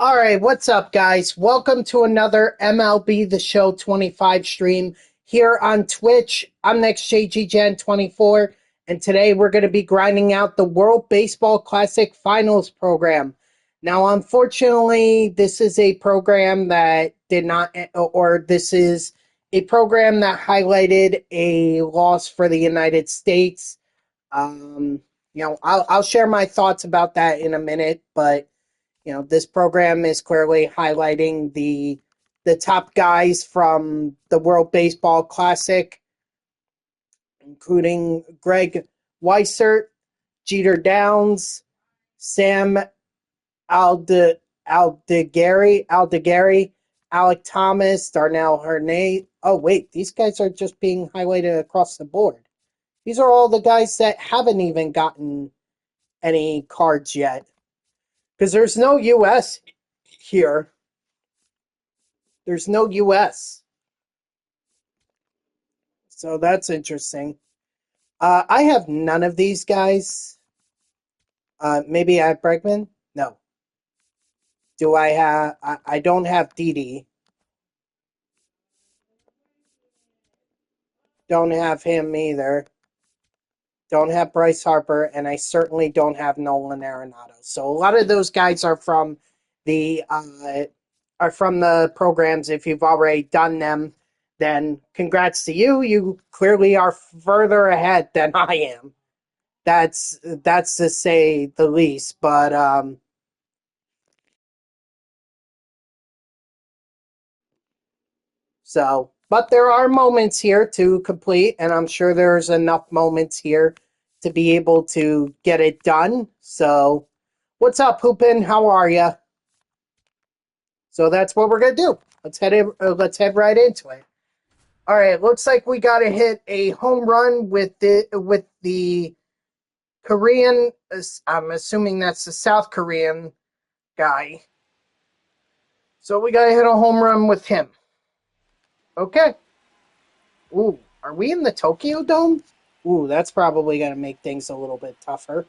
All right, what's up, guys? Welcome to another MLB The Show 25 stream here on Twitch. I'm next JGGen24, and today we're going to be grinding out the World Baseball Classic Finals program. Now, unfortunately, this is a program that did not, or this is a program that highlighted a loss for the United States. I'll share my thoughts about that in a minute, but this program is clearly highlighting the top guys from the World Baseball Classic, including Greg Weissert, Jeter Downs, Sam Aldegheri, Alec Thomas, Darnell Hernay. Oh, wait, these guys are just being highlighted across the board. These are all the guys that haven't even gotten any cards yet. Because there's no U.S. here. There's no U.S. So that's interesting. I have none of these guys. Maybe I have Bregman? No. Do I have... I don't have Didi. Don't have him either. Don't have Bryce Harper, and I certainly don't have Nolan Arenado. So a lot of those guys are from the programs. If you've already done them, then congrats to you. You clearly are further ahead than I am. That's to say the least. But but there are moments here to complete, and I'm sure there's enough moments here to be able to get it done. So, what's up, Hoopin? How are you? So that's what we're gonna do. Let's head right into it. All right, looks like we got to hit a home run with the Korean. I'm assuming that's the South Korean guy. So we got to hit a home run with him. Okay. Ooh, are we in the Tokyo Dome? Ooh, that's probably going to make things a little bit tougher.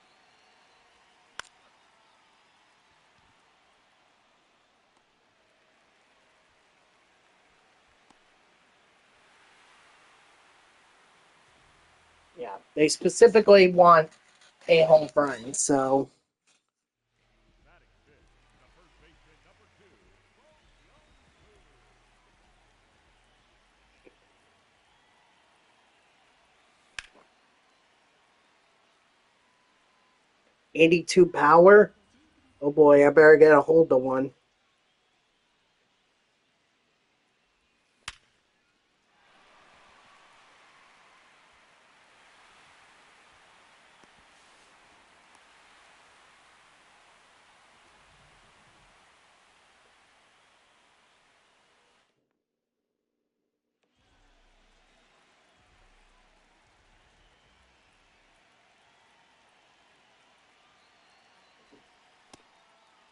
Yeah, they specifically want a home run, so... 82 power? Oh boy, I better get a hold of one.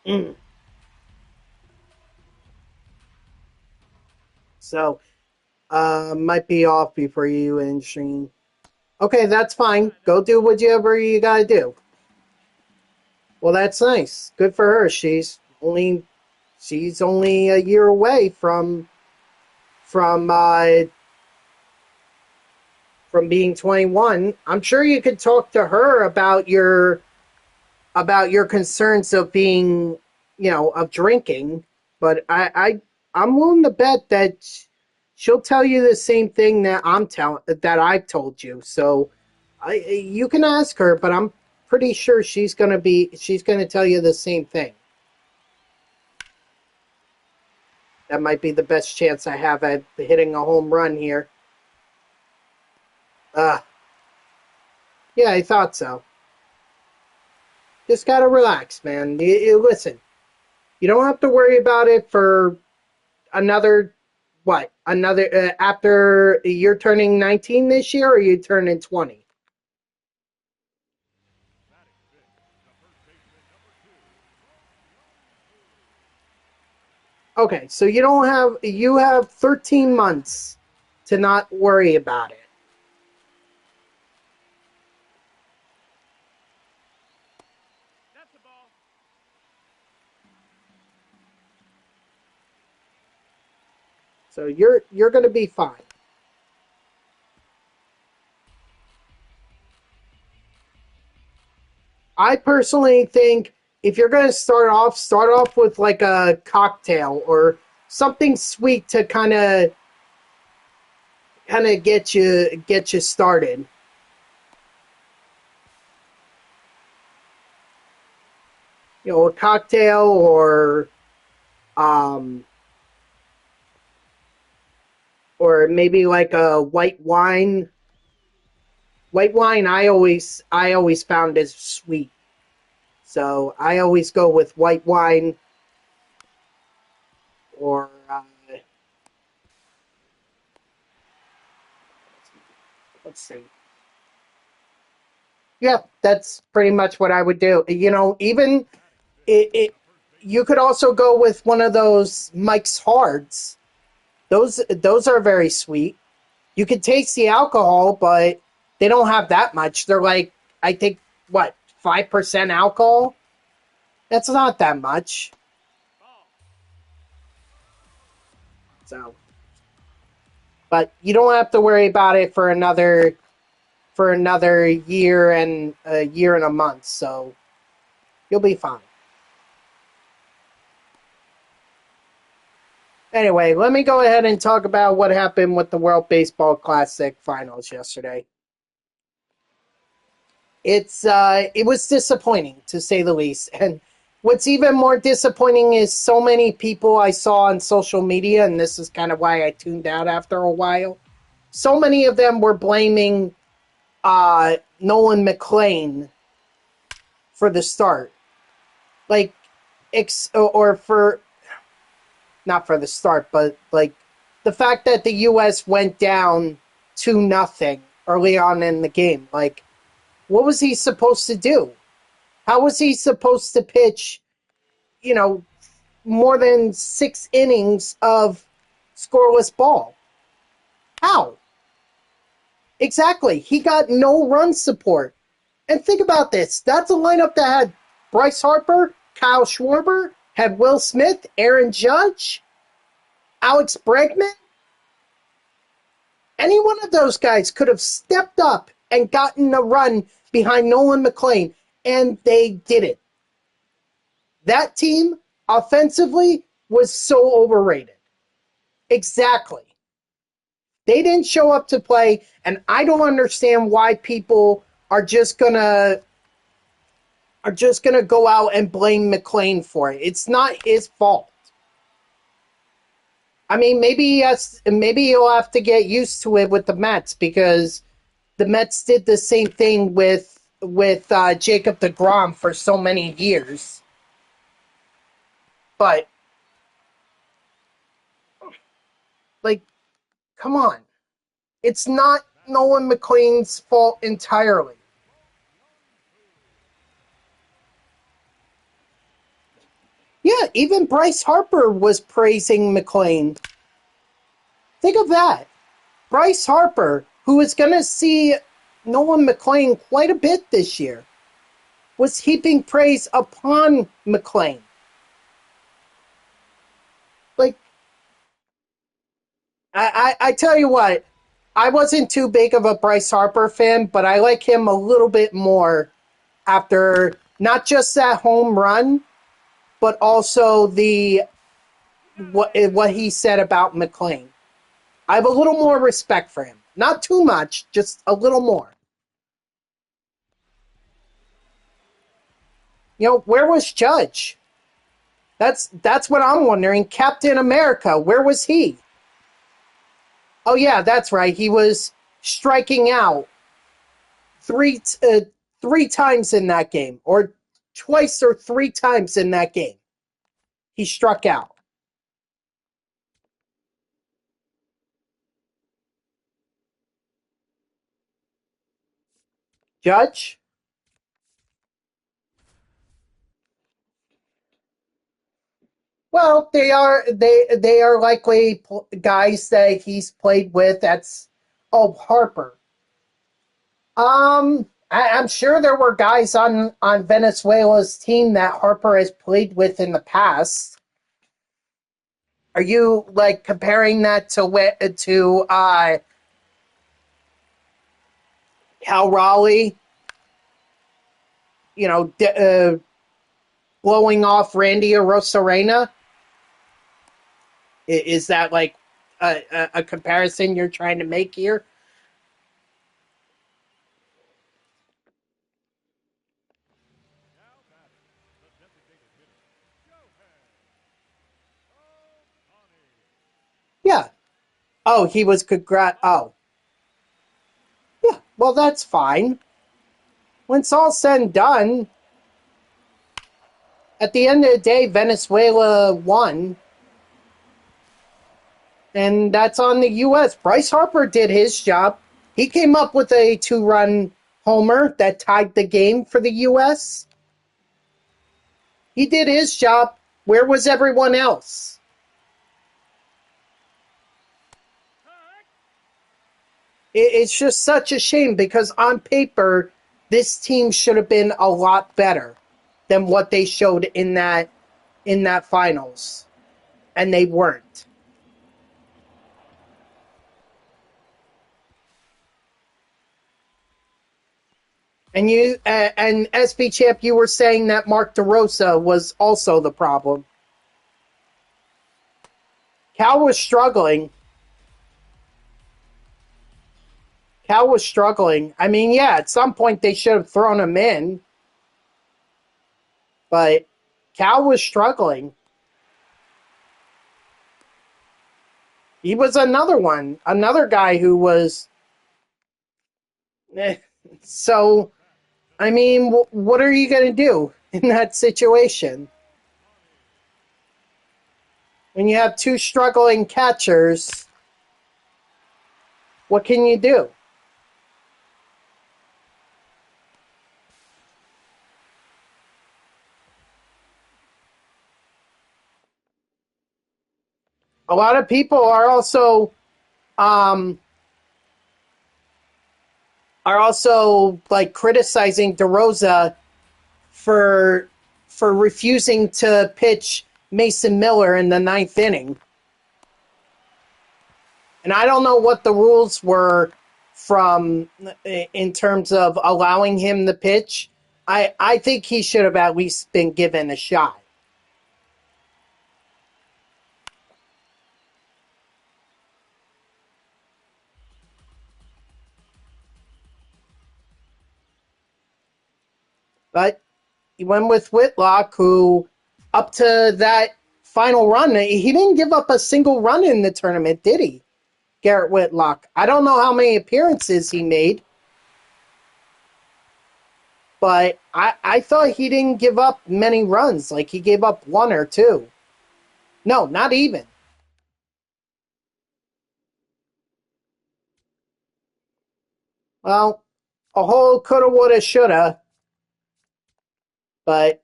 Mm. So, might be off before you end stream. Okay, that's fine. Go do whatever you gotta do. Well, that's nice. Good for her. She's only a year away from uh, from being 21. I'm sure you could talk to her about your concerns of being, of drinking, but I'm willing to bet that she'll tell you the same thing that I've told you. So you can ask her, but I'm pretty sure she's going to tell you the same thing. That might be the best chance I have at hitting a home run here. Yeah, I thought so. Just gotta relax, man. Listen, you don't have to worry about it for another, what? After you're turning 19 this year, or you turning 20? Okay, so you have 13 months to not worry about it. So you're going to be fine. I personally think if you're going to start off with like a cocktail or something sweet to kind of get you started. You know, a cocktail um or maybe like a white wine. White wine I always found is sweet. So I always go with white wine or let's see. Yeah, that's pretty much what I would do. You know, even it you could also go with one of those Mike's Hards. Those are very sweet. You can taste the alcohol, but they don't have that much. They're like, I think, what, 5% alcohol? That's not that much. So, but you don't have to worry about it for another year and a month. So you'll be fine. Anyway, let me go ahead and talk about what happened with the World Baseball Classic finals yesterday. It was disappointing to say the least. And what's even more disappointing is so many people I saw on social media, and this is kind of why I tuned out after a while. So many of them were blaming Nolan McLean for the start, like or for not for the start, but like the fact that the U.S. went down 2-0 early on in the game. Like, what was he supposed to do? How was he supposed to pitch, you know, more than 6 innings of scoreless ball? How? Exactly. He got no run support. And think about this. That's a lineup that had Bryce Harper, Kyle Schwarber, had Will Smith, Aaron Judge, Alex Bregman. Any one of those guys could have stepped up and gotten a run behind Nolan McLean, and they didn't. That team, offensively, was so overrated. Exactly. They didn't show up to play, and I don't understand why people are just gonna go out and blame McLean for it. It's not his fault. I mean, maybe he'll have to get used to it with the Mets because the Mets did the same thing with Jacob deGrom for so many years. But like, come on, it's not Nolan McLean's fault entirely. Yeah, even Bryce Harper was praising McLean. Think of that. Bryce Harper, who is going to see Nolan McLean quite a bit this year, was heaping praise upon McLean. Like, I tell you what, I wasn't too big of a Bryce Harper fan, but I like him a little bit more after not just that home run, but also the what he said about McLean. I have a little more respect for him. Not too much, just a little more. You know, where was Judge? That's what I'm wondering. Captain America, where was he? Oh yeah, that's right. He was striking out three uh, three times in that game, or twice or 3 times in that game. He struck out. Judge? Well, they are likely guys that he's played with. That's Harper. I'm sure there were guys on Venezuela's team that Harper has played with in the past. Are you like comparing that to Cal Raleigh? You know, blowing off Randy Arozarena? Is that like a comparison you're trying to make here? Yeah. Oh, he was Oh, yeah. Well, that's fine. When it's all said and done, at the end of the day, Venezuela won, and that's on the U.S. Bryce Harper did his job. He came up with a 2-run homer that tied the game for the U.S. He did his job. Where was everyone else? It's just such a shame because on paper, this team should have been a lot better than what they showed in that finals, and they weren't. And and SB Champ, you were saying that Mark DeRosa was also the problem. Cal was struggling. Cal was struggling. I mean, yeah, at some point they should have thrown him in, but Cal was struggling. He was another guy who was. eh, So, I mean, what are you going to do in that situation? When you have two struggling catchers, what can you do? A lot of people um, are also like criticizing DeRosa for refusing to pitch Mason Miller in the ninth inning. And I don't know what the rules were from in terms of allowing him to pitch. I think he should have at least been given a shot. But he went with Whitlock, who up to that final run, he didn't give up a single run in the tournament, did he? Garrett Whitlock. I don't know how many appearances he made, but I thought he didn't give up many runs. Like he gave up one or two. No, not even. Well, a whole coulda, woulda, shoulda, but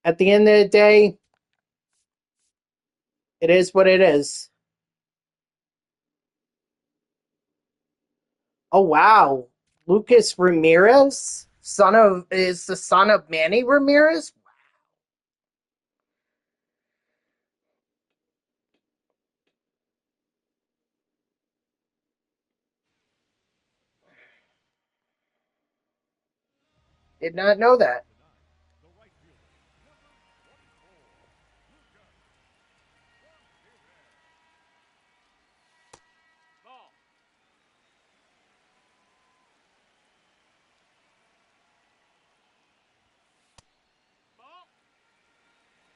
at the end of the day, it is what it is. Oh wow, Lucas Ramirez, is the son of Manny Ramirez. Did not know that.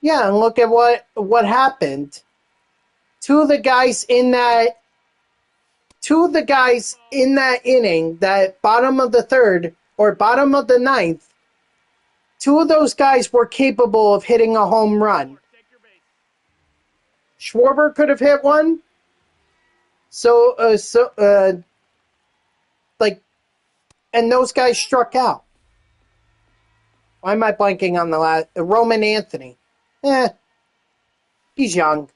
Yeah, and look at what happened. Two of the guys in that two of the guys in that inning, that bottom of the third or bottom of the ninth, two of those guys were capable of hitting a home run. Schwarber could have hit one. Like, and those guys struck out. Why am I blanking on the last? Roman Anthony. Eh, he's young.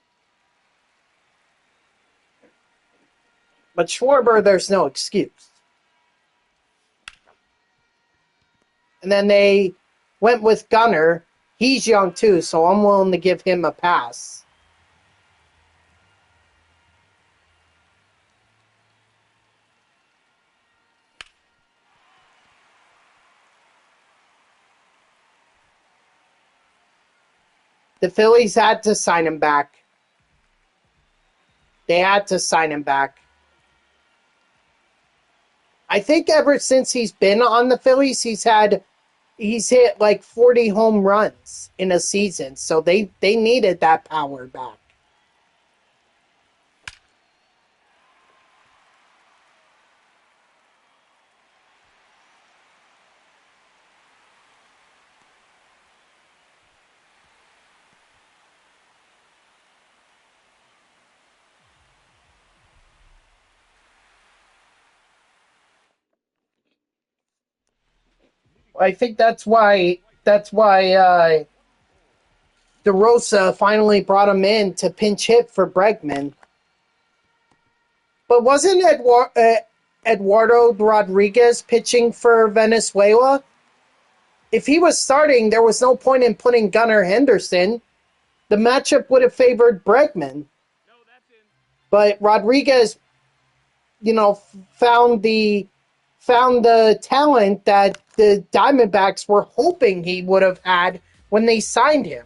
But Schwarber, there's no excuse. And then they went with Gunner. He's young too, so I'm willing to give him a pass. The Phillies had to sign him back. They had to sign him back. I think ever since he's been on the Phillies, he's hit like 40 home runs in a season. So they needed that power back. I think that's why DeRosa finally brought him in to pinch hit for Bregman. But wasn't Eduardo Rodriguez pitching for Venezuela? If he was starting, there was no point in putting Gunnar Henderson. The matchup would have favored Bregman. But Rodriguez, found the talent that the Diamondbacks were hoping he would have had when they signed him.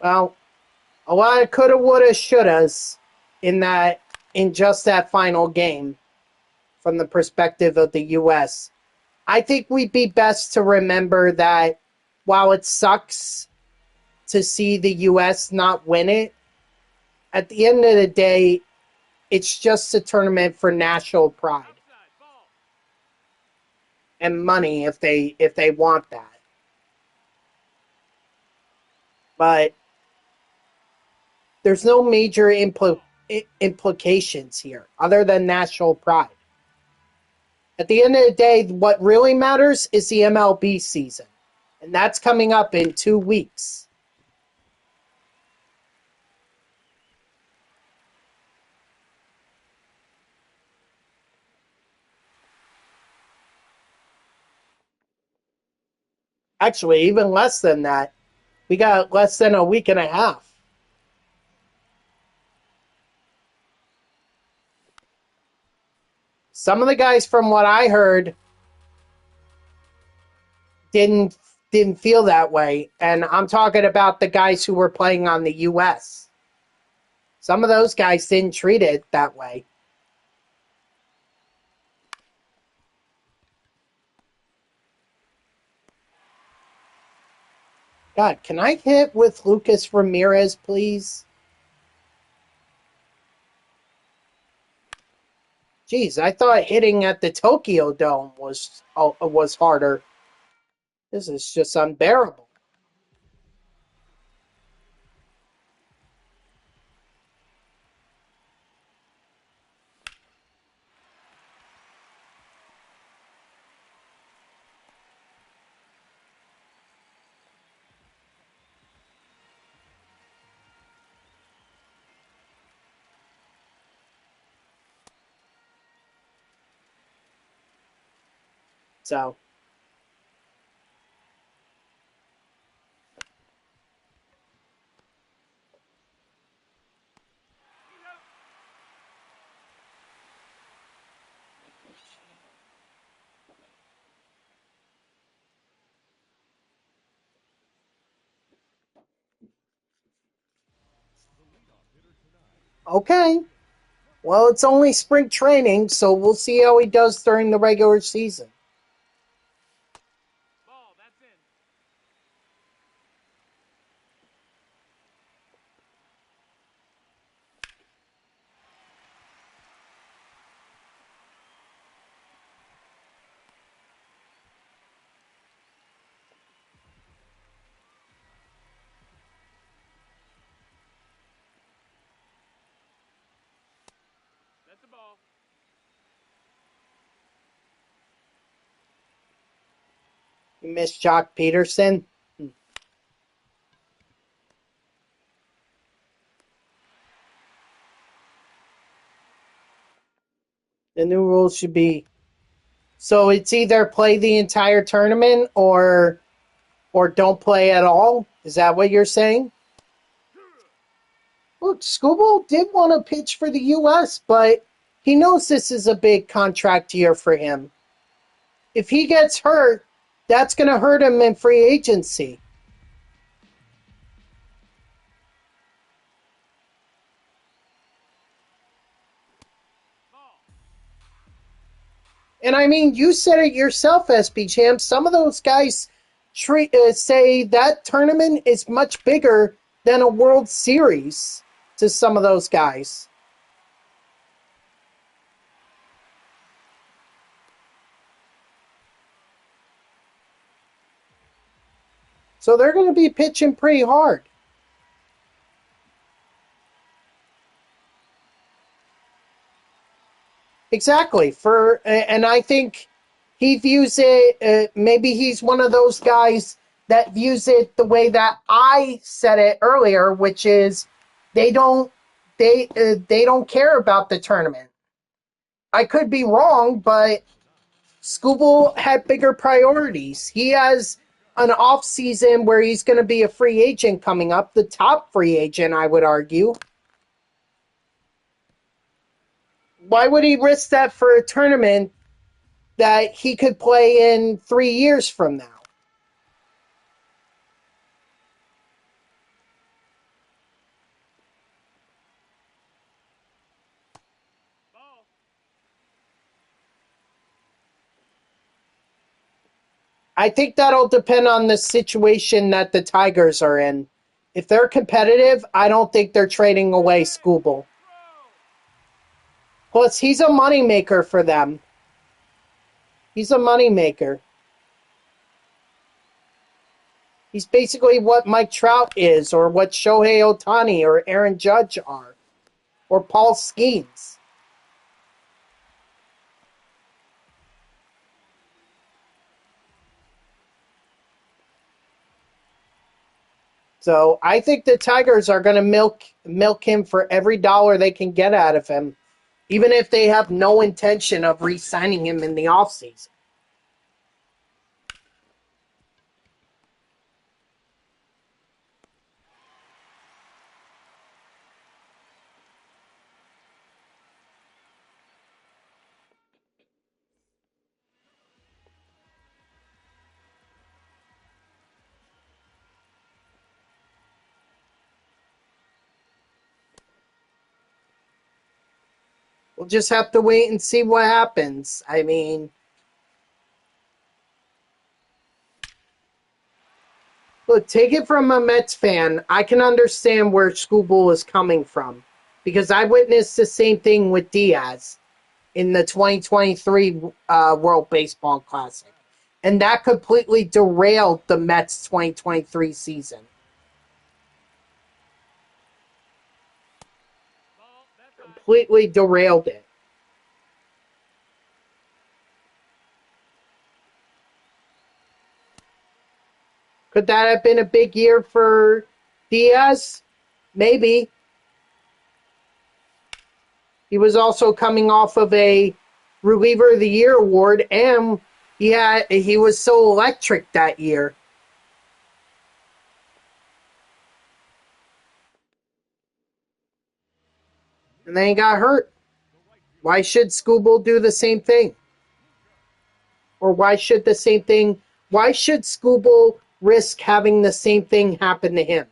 Well, a lot of coulda, woulda, shouldas in just that final game from the perspective of the U.S. I think we'd be best to remember that while it sucks to see the U.S. not win it, at the end of the day, it's just a tournament for national pride and money if they want that. But there's no major implications here other than national pride. At the end of the day, what really matters is the MLB season. And that's coming up in 2 weeks. Actually, even less than that. We got less than a week and a half. Some of the guys, from what I heard, didn't feel that way. And I'm talking about the guys who were playing on the US. Some of those guys didn't treat it that way. God, can I hit with Lucas Ramirez, please? Jeez, I thought hitting at the Tokyo Dome was harder. This is just unbearable. So, okay. Well, it's only spring training, so we'll see how he does during the regular season. You miss Jock Peterson? The new rules should be... So it's either play the entire tournament or don't play at all? Is that what you're saying? Look, Scooble did want to pitch for the U.S., but he knows this is a big contract year for him. If he gets hurt, that's going to hurt him in free agency. And I mean, you said it yourself, SB Champ. Some of those guys say that tournament is much bigger than a World Series to some of those guys. So they're going to be pitching pretty hard. Exactly. And I think he views it, maybe he's one of those guys that views it the way that I said it earlier, which is they don't care about the tournament. I could be wrong, but Scooble had bigger priorities. He has an off season where he's going to be a free agent coming up, the top free agent, I would argue. Why would he risk that for a tournament that he could play in 3 years from now? I think that'll depend on the situation that the Tigers are in. If they're competitive, I don't think they're trading away Scooble. Plus, he's a moneymaker for them. He's a moneymaker. He's basically what Mike Trout is, or what Shohei Ohtani or Aaron Judge are, or Paul Skeens. So I think the Tigers are going to milk him for every dollar they can get out of him, even if they have no intention of re-signing him in the offseason. We'll just have to wait and see what happens. I mean, look, take it from a Mets fan. I can understand where Scooble is coming from, because I witnessed the same thing with Diaz in the 2023 World Baseball Classic. And that completely derailed the Mets' 2023 season. Completely derailed it. Could that have been a big year for Diaz? Maybe. He was also coming off of a Reliever of the Year award, and he was so electric that year. And then he got hurt. Why should Scooble do the same thing? Or why should Scooble risk having the same thing happen to him?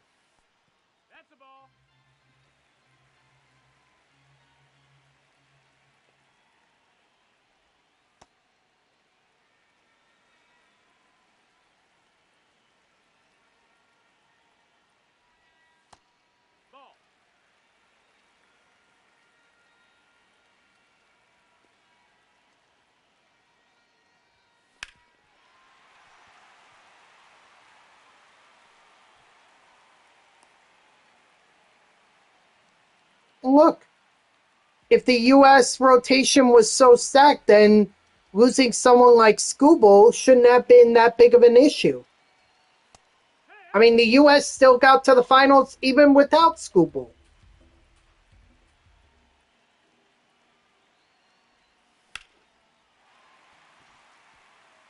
Look, if the U.S. rotation was so stacked, then losing someone like Scooble shouldn't have been that big of an issue. I mean, the U.S. still got to the finals even without Scooble.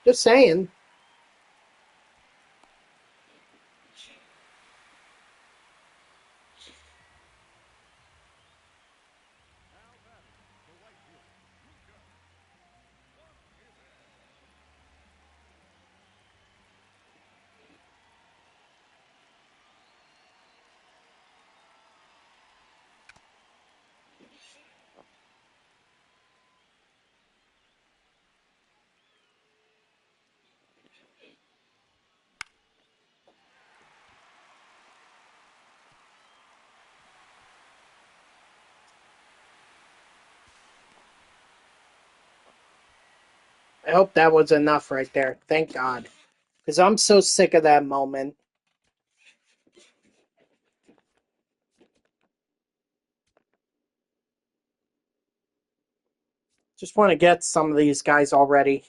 Just saying. I hope that was enough right there. Thank God. Because I'm so sick of that moment. Just want to get some of these guys already.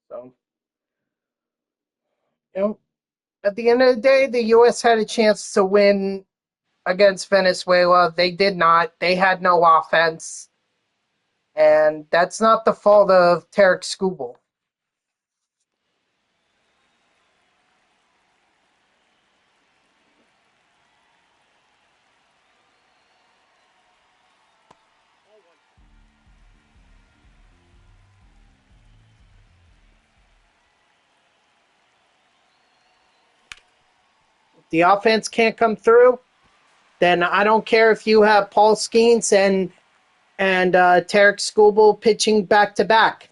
So, you know, at the end of the day, the U.S. had a chance to win against Venezuela. They did not. They had no offense. And that's not the fault of Tarek Skubal. If the offense can't come through, then I don't care if you have Paul Skeens and Tarek Skubal pitching back to back.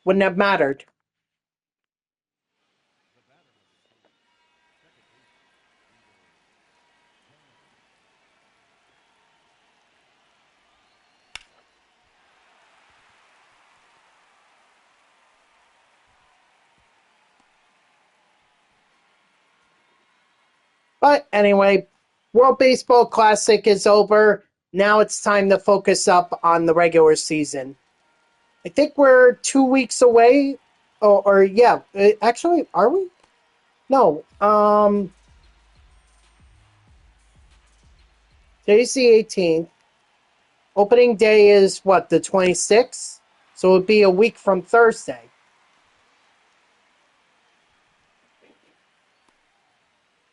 Wouldn't have mattered. But anyway, World Baseball Classic is over. Now it's time to focus up on the regular season. I think we're 2 weeks away. Or yeah, actually, are we? No. Today's the 18th. Opening day is what, the 26th? So it would be a week from Thursday.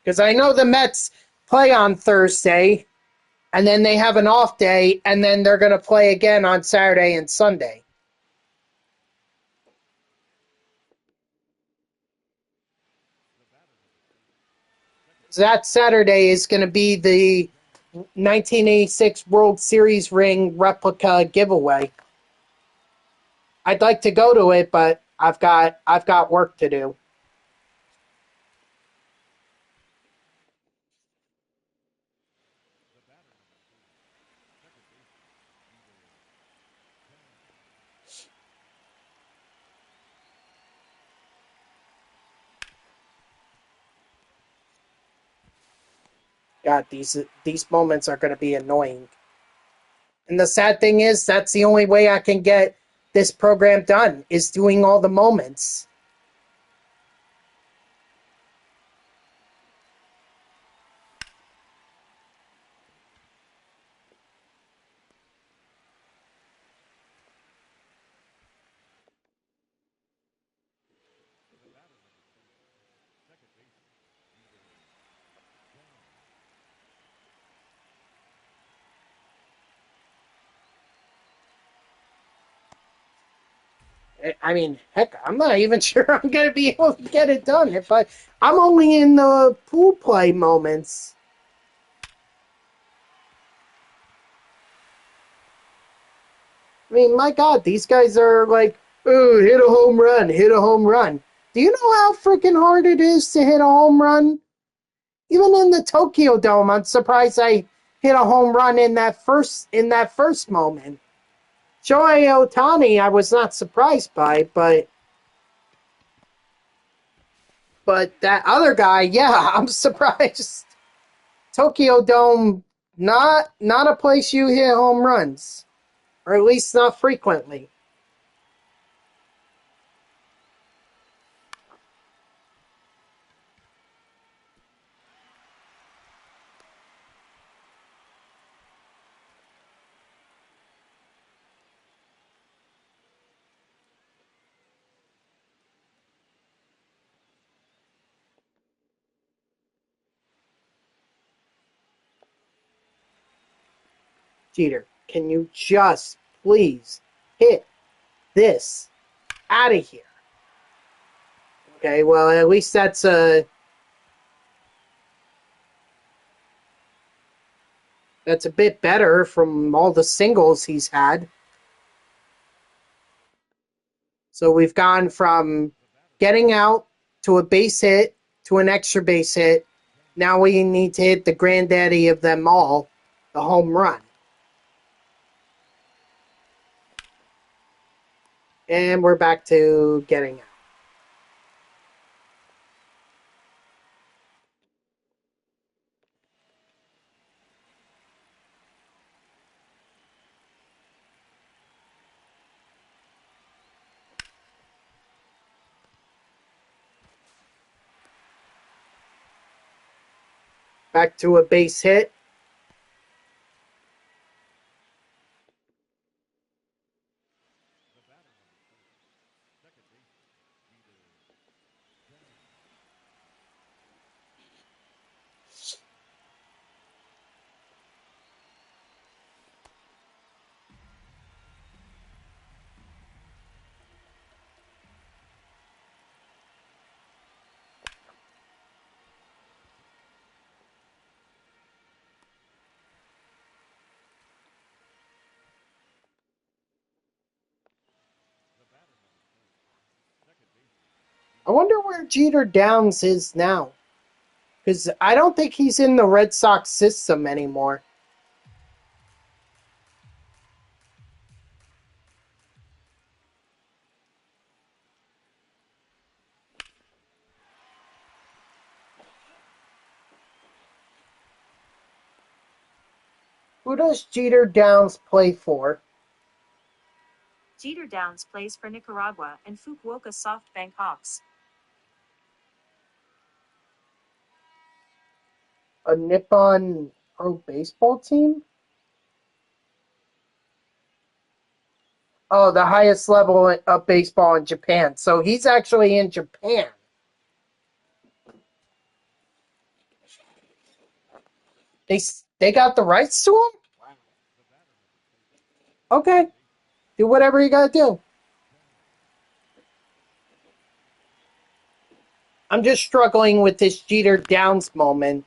Because I know the Mets play on Thursday, and then they have an off day, and then they're going to play again on Saturday and Sunday. So that Saturday is going to be the 1986 World Series ring replica giveaway. I'd like to go to it, but I've got work to do. God, these moments are going to be annoying. And the sad thing is, that's the only way I can get this program done is doing all the moments. I mean, heck, I'm not even sure I'm going to be able to get it done if I'm only in the pool play moments. I mean, my God, these guys are like, oh, hit a home run, hit a home run. Do you know how freaking hard it is to hit a home run? Even in the Tokyo Dome, I'm surprised I hit a home run in that first moment. Shohei Ohtani, I was not surprised by, but that other guy, yeah, I'm surprised. Tokyo Dome, not a place you hit home runs, or at least not frequently. Jeter, can you just please hit this out of here? Okay, well, at least that's a bit better from all the singles he's had. So we've gone from getting out to a base hit to an extra base hit. Now we need to hit the granddaddy of them all, the home run. And we're back to getting out. Back to a base hit. I wonder where Jeter Downs is now. Because I don't think he's in the Red Sox system anymore. Who does Jeter Downs play for? Jeter Downs plays for Nicaragua and Fukuoka SoftBank Hawks. A Nippon pro baseball team? Oh, the highest level of baseball in Japan. So he's actually in Japan. They got the rights to him? Okay. Do whatever you gotta do. I'm just struggling with this Jeter Downs moment.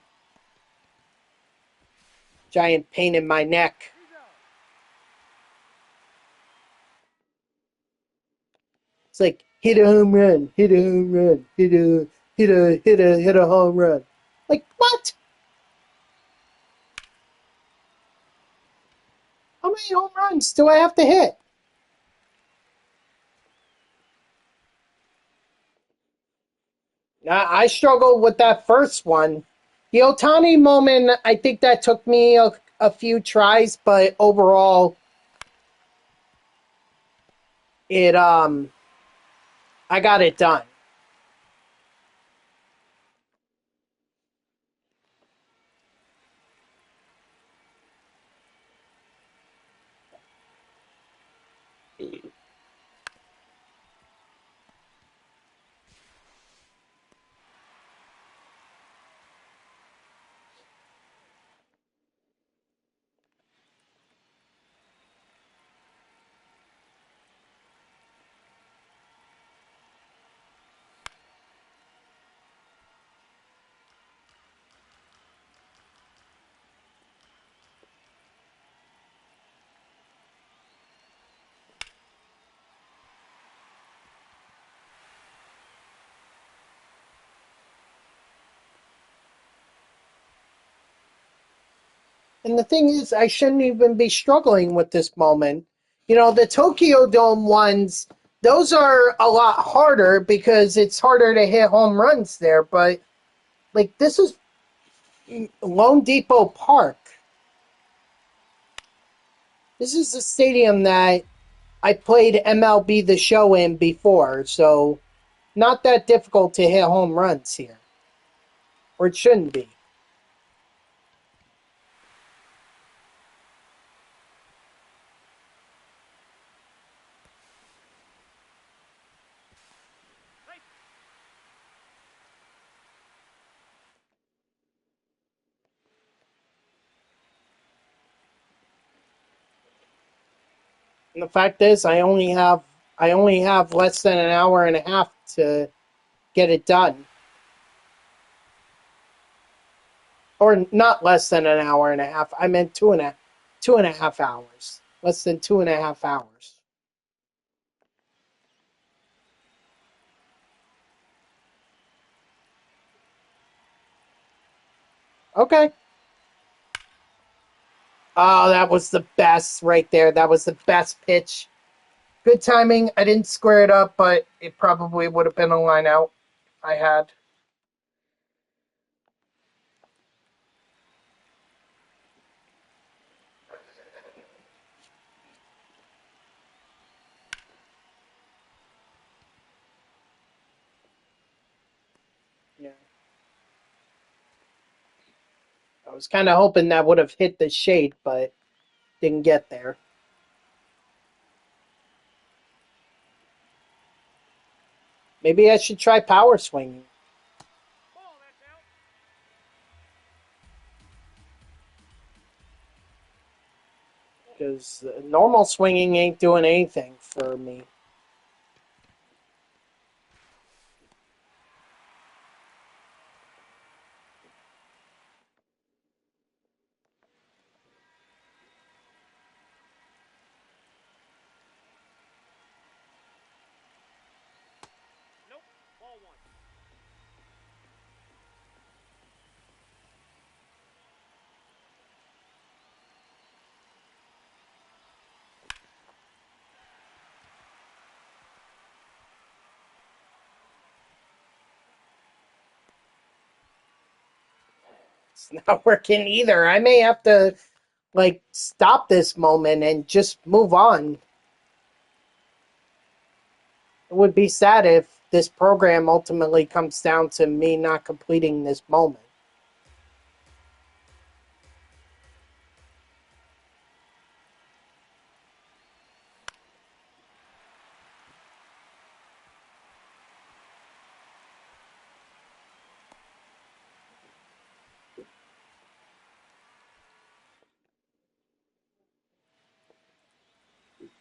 Giant pain in my neck. It's like hit a home run, hit a home run, hit a home run. Like what? How many home runs do I have to hit? I struggled with that first one. The Otani moment, I think that took me a few tries, but overall, it I got it done. And the thing is, I shouldn't even be struggling with this moment. You know, the Tokyo Dome ones, those are a lot harder because it's harder to hit home runs there. But, like, this is Lone Depot Park. This is the stadium that I played MLB The Show in before. So, not that difficult to hit home runs here. Or it shouldn't be. And the fact is, I only have less than an hour and a half to get it done, or not less than an hour and a half. I meant 2.5 hours. Less than 2.5 hours. Okay. Oh, that was the best right there. That was the best pitch. Good timing. I didn't square it up, but it probably would have been a line out I had. Yeah. I was kind of hoping that would have hit the shade, but didn't get there. Maybe I should try power swinging. Because normal swinging ain't doing anything for me. It's not working either. I may have to stop this moment and just move on. It would be sad if this program ultimately comes down to me not completing this moment.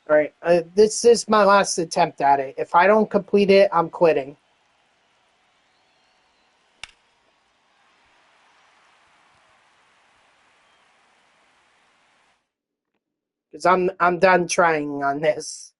All right, this is my last attempt at it. If I don't complete it, I'm quitting. Because I'm done trying on this.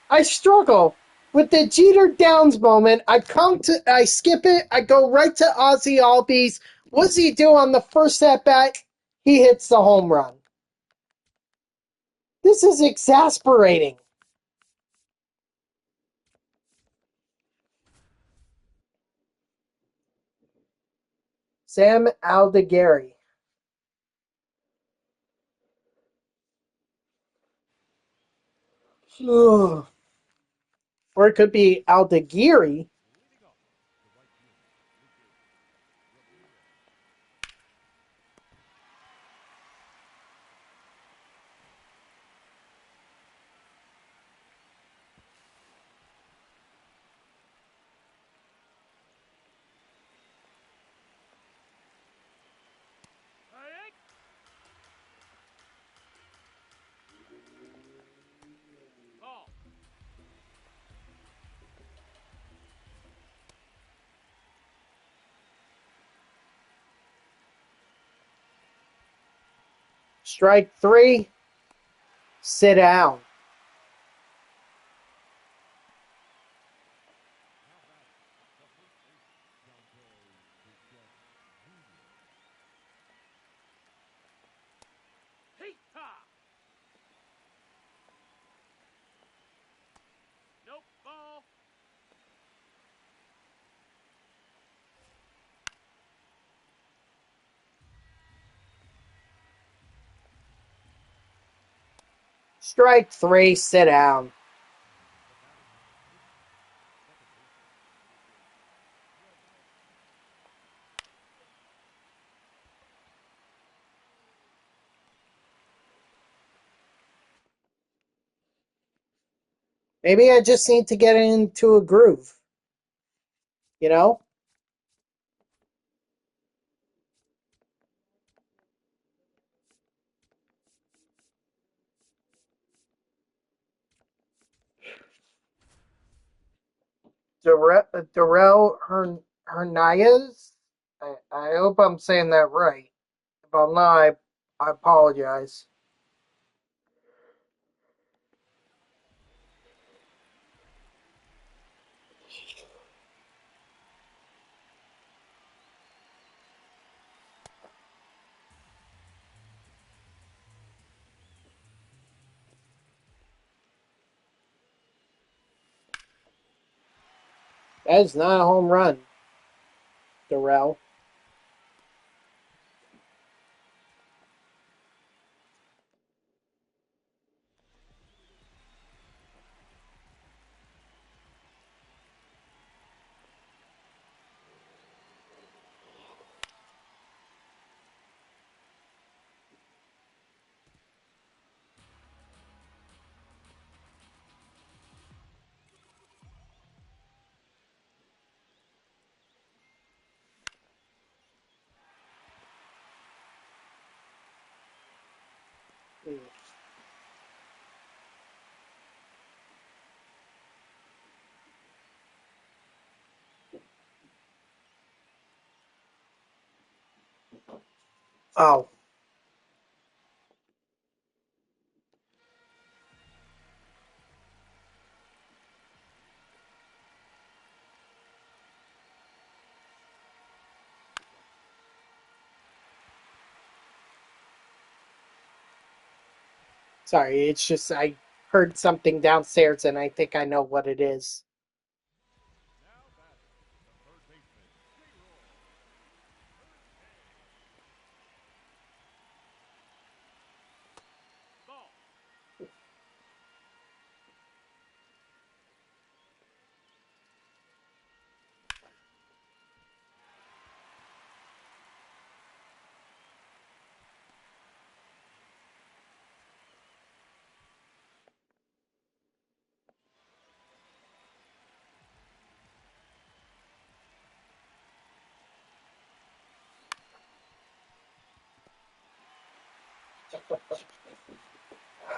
I struggle with the Jeter Downs moment. I skip it. I go right to Ozzy Albies. What does he do on the first at bat? He hits the home run. This is exasperating. Sam Aldegheri. Ugh. Or it could be Aldegheri. Strike three. Sit down. Strike three, sit down. Maybe I just need to get into a groove, you know? Darrell Hernandez? I hope I'm saying that right. If I'm not, I apologize. That is not a home run, Darrell. Oh, sorry. It's just I heard something downstairs and I think I know what it is.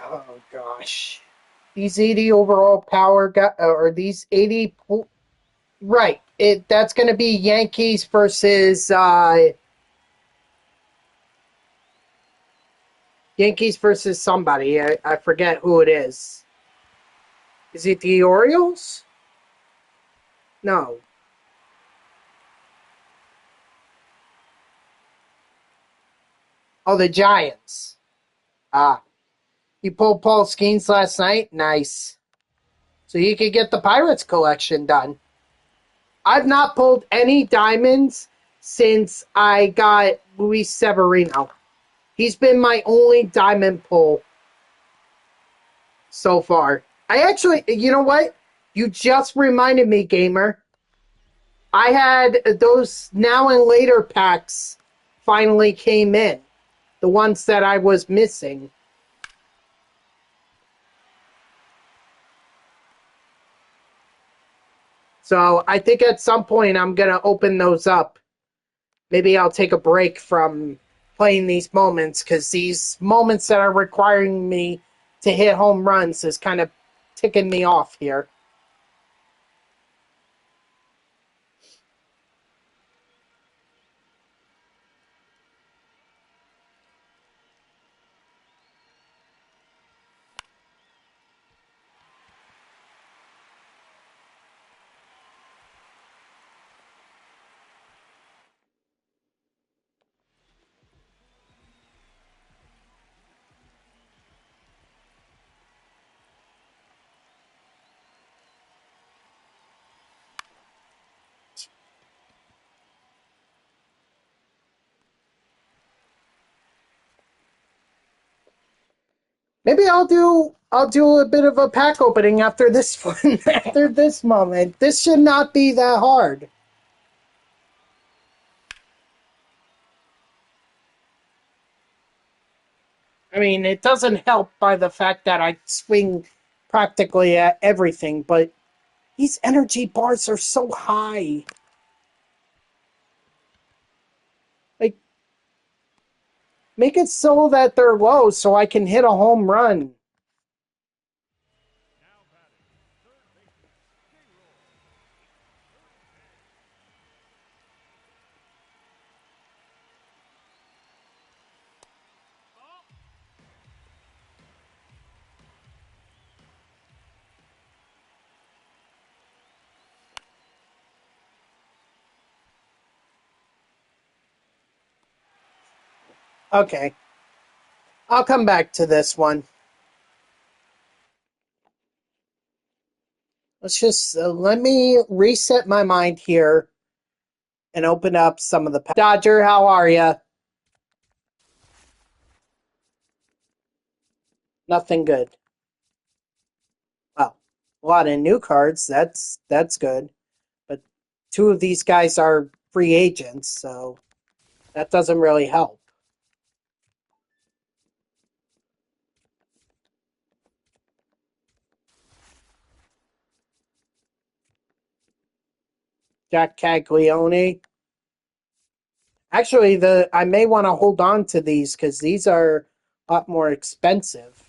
Oh gosh. These 80 overall power or these 80 right. That's going to be Yankees versus Yankees versus somebody. I forget who it is. Is it the Orioles? No. Oh, the Giants. Ah. You pulled Paul Skeens last night? Nice. So you could get the Pirates collection done. I've not pulled any diamonds since I got Luis Severino. He's been my only diamond pull so far. I actually, you know what? You just reminded me, gamer. I had those now and later packs finally came in. The ones that I was missing. So I think at some point I'm going to open those up. Maybe I'll take a break from playing these moments because these moments that are requiring me to hit home runs is kind of ticking me off here. Maybe I'll do I'll do a bit of a pack opening after this one, after this moment. This should not be that hard. I mean, it doesn't help by the fact that I swing practically at everything, but these energy bars are so high. Like, make it so that they're low so I can hit a home run. Okay, I'll come back to this one. Let's just let me reset my mind here and open up some of the. Dodger, how are you? Nothing good. Well, a lot of new cards. That's good. But two of these guys are free agents, so that doesn't really help. Jack Caglione. Actually, the I may want to hold on to these because these are a lot more expensive.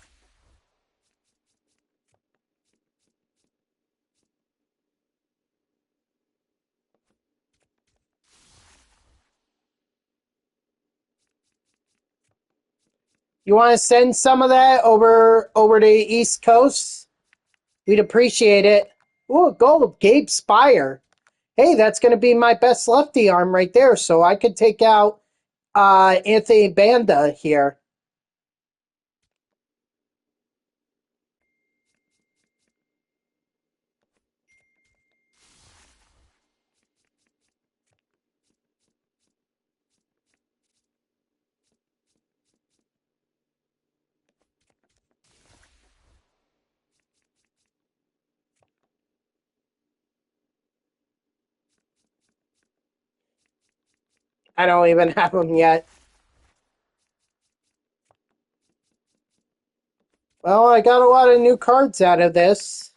You want to send some of that over to the East Coast? We'd appreciate it. Ooh, gold, Gabe Spire. Hey, that's going to be my best lefty arm right there. So I could take out Anthony Banda here. I don't even have him yet. Well, I got a lot of new cards out of this.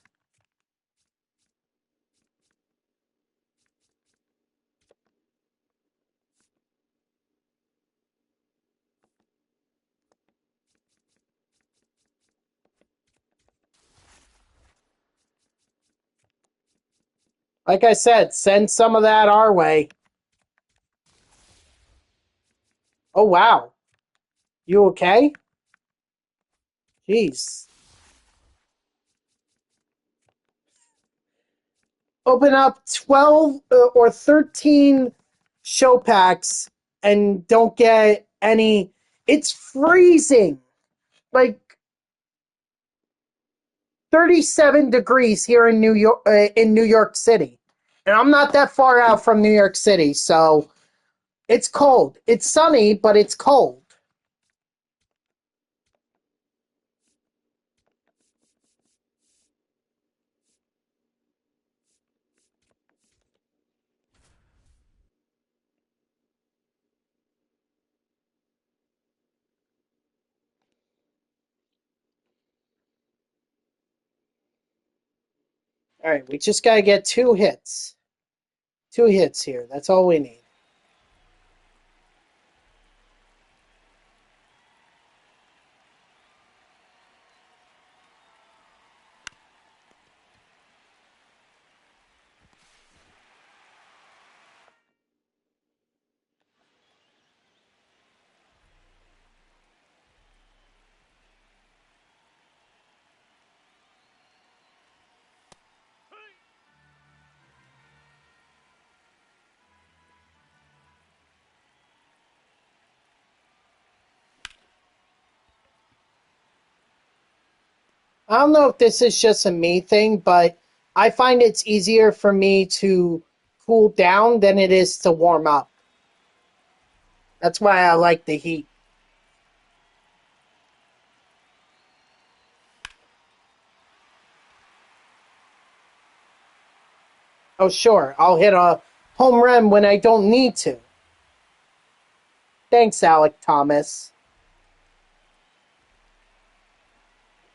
Like I said, send some of that our way. Oh, wow. You okay? Jeez. Open up 12 or 13 show packs and don't get any. It's freezing. Like 37 degrees here in New York City. And I'm not that far out from New York City, so it's cold. It's sunny, but it's cold. All right, we just got to get 2 hits. 2 hits here. That's all we need. I don't know if this is just a me thing, but I find it's easier for me to cool down than it is to warm up. That's why I like the heat. Oh, sure. I'll hit a home run when I don't need to. Thanks, Alec Thomas.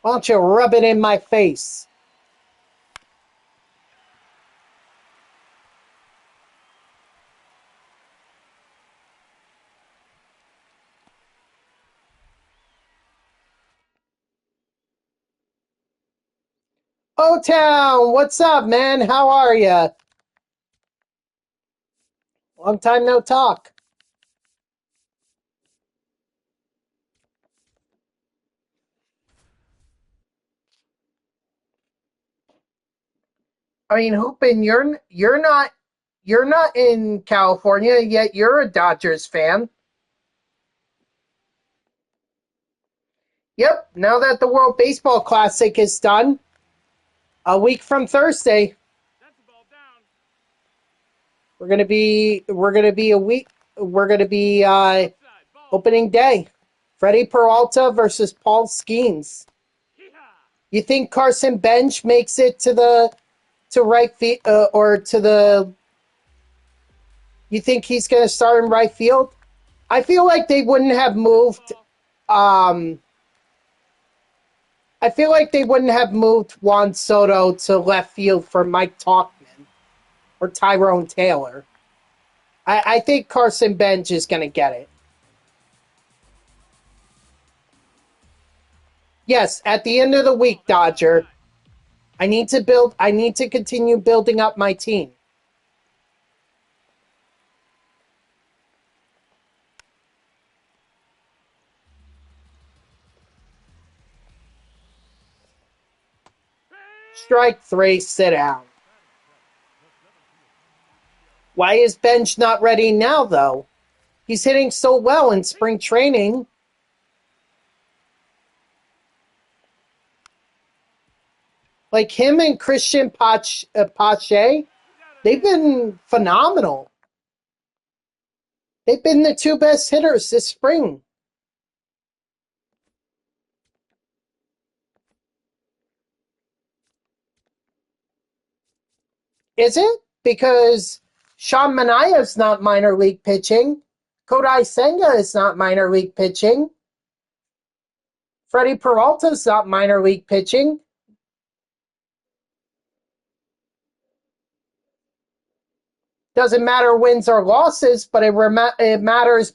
Why don't you rub it in my face? O-Town, what's up, man? How are ya? Long time no talk. I mean, Hoopin, you're not in California yet. You're a Dodgers fan. Yep. Now that the World Baseball Classic is done, a week from Thursday, we're gonna be a week. We're gonna be opening day. Freddie Peralta versus Paul Skeens. You think Carson Bench makes it to right field or to the? You think he's going to start in right field? I feel like they wouldn't have moved. Um, I feel like they wouldn't have moved Juan Soto to left field for Mike Talkman or Tyrone Taylor. I think Carson Bench is going to get it. Yes, at the end of the week, Dodger. I need to continue building up my team. Strike 3, sit down. Why is Bench not ready now, though? He's hitting so well in spring training. Like him and Christian Pache, they've been phenomenal. They've been the two best hitters this spring. Is it? Because Sean Manaea's not minor league pitching. Kodai Senga is not minor league pitching. Freddie Peralta's not minor league pitching. Doesn't matter wins or losses, but it matters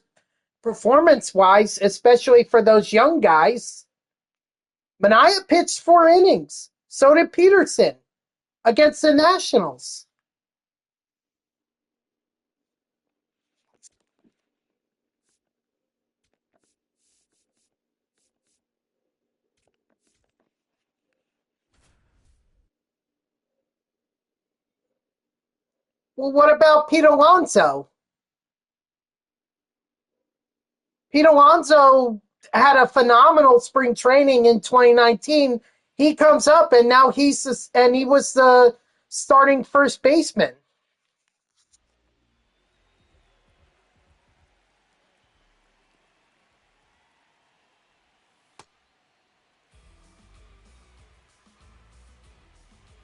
performance-wise, especially for those young guys. Manaea pitched 4 innings. So did Peterson against the Nationals. Well, what about Pete Alonso? Pete Alonso had a phenomenal spring training in 2019. He comes up and now he was the starting first baseman.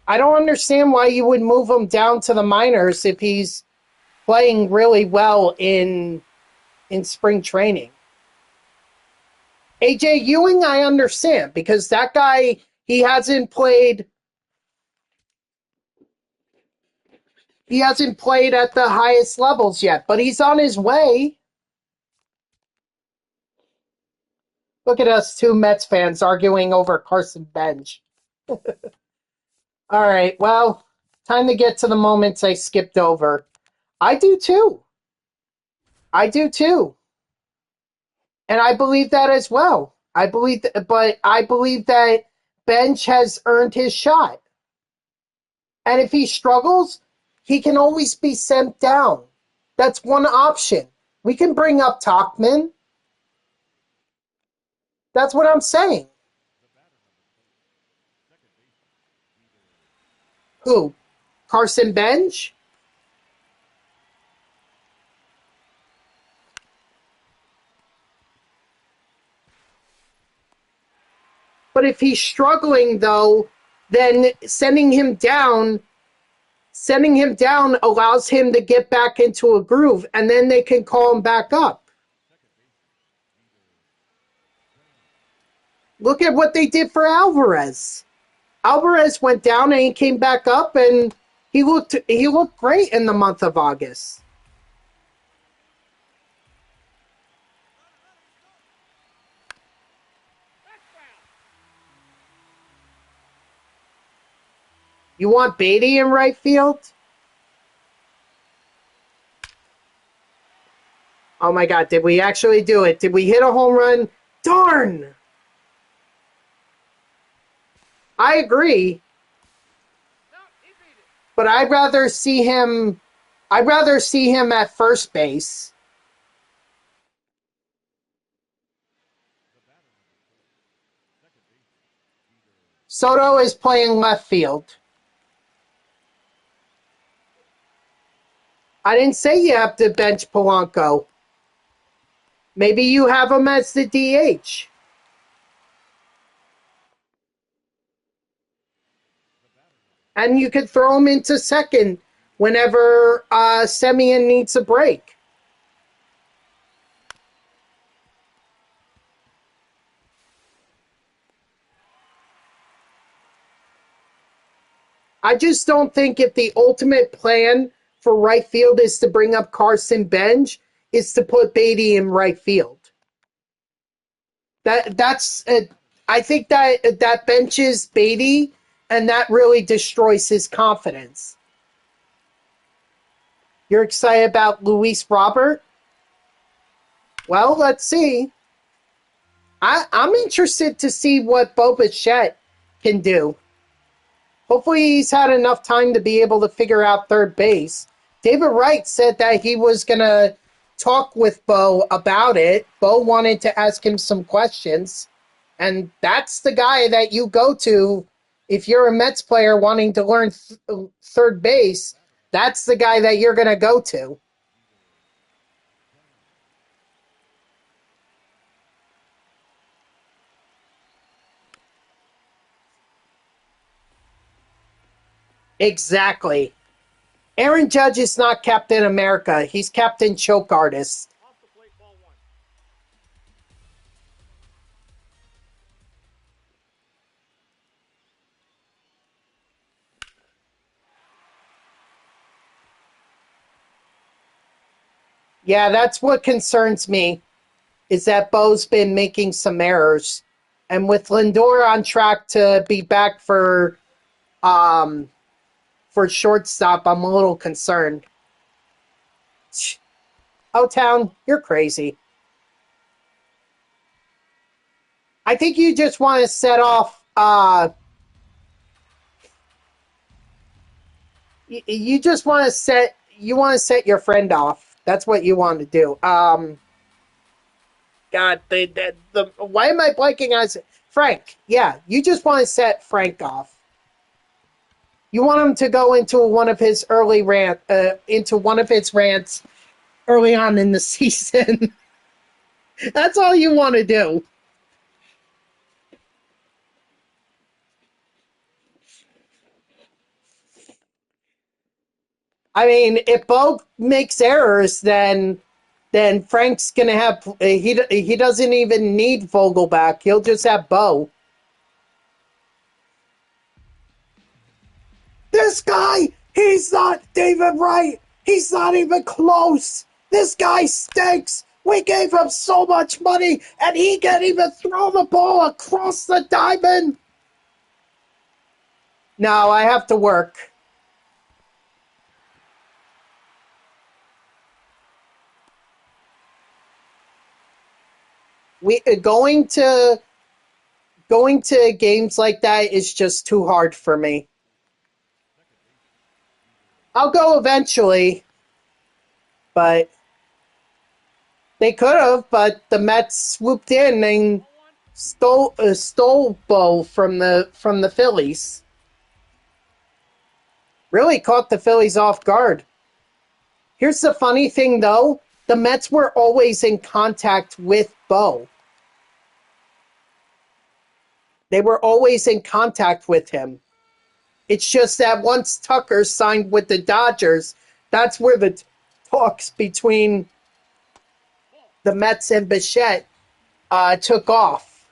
I don't understand why you would move him down to the minors if he's playing really well in spring training. AJ Ewing, I understand because that guy he hasn't played at the highest levels yet, but he's on his way. Look at us two Mets fans arguing over Carson Bench. All right, well, time to get to the moments I skipped over. I do too. I do too. And I believe that as well. But I believe that Bench has earned his shot. And if he struggles, he can always be sent down. That's one option. We can bring up Talkman. That's what I'm saying. Who? Carson Bench? But if he's struggling, though, then sending him down Sending him down allows him to get back into a groove, and then they can call him back up. Look at what they did for Alvarez. Alvarez went down and he came back up, and he looked great in the month of August. You want Beatty in right field? Oh my God, did we actually do it? Did we hit a home run? Darn! I agree. But I'd rather see him at first base. Soto is playing left field. I didn't say you have to bench Polanco. Maybe you have him as the DH. And you could throw him into second whenever Semien needs a break. I just don't think if the ultimate plan for right field is to bring up Carson Bench, is to put Beatty in right field. I think that benches Beatty, and that really destroys his confidence. You're excited about Luis Robert? Well, let's see. I'm interested to see what Bo Bichette can do. Hopefully he's had enough time to be able to figure out third base. David Wright said that he was going to talk with Bo about it. Bo wanted to ask him some questions. And that's the guy that you go to if you're a Mets player wanting to learn third base. That's the guy that you're going to go to. Exactly. Aaron Judge is not Captain America. He's Captain Choke Artist. Yeah, that's what concerns me, is that Bo's been making some errors. And with Lindor on track to be back for shortstop, I'm a little concerned. O-Town, you're crazy. I think you just want to set off you just want to set your friend off. That's what you want to do. God, the why am I blanking on Frank? Yeah, you just want to set Frank off. You want him to go into one of his rants early on in the season. That's all you want to do. I mean, if Bo makes errors, then Frank's gonna have he doesn't even need Vogelback. He'll just have Bo. This guy, he's not David Wright. He's not even close. This guy stinks. We gave him so much money, and he can't even throw the ball across the diamond. No, I have to work. Going to games like that is just too hard for me. I'll go eventually, but they could have. But the Mets swooped in and stole Bo from the Phillies. Really caught the Phillies off guard. Here's the funny thing, though: the Mets were always in contact with Bo. They were always in contact with him. It's just that once Tucker signed with the Dodgers, that's where the talks between the Mets and Bichette took off.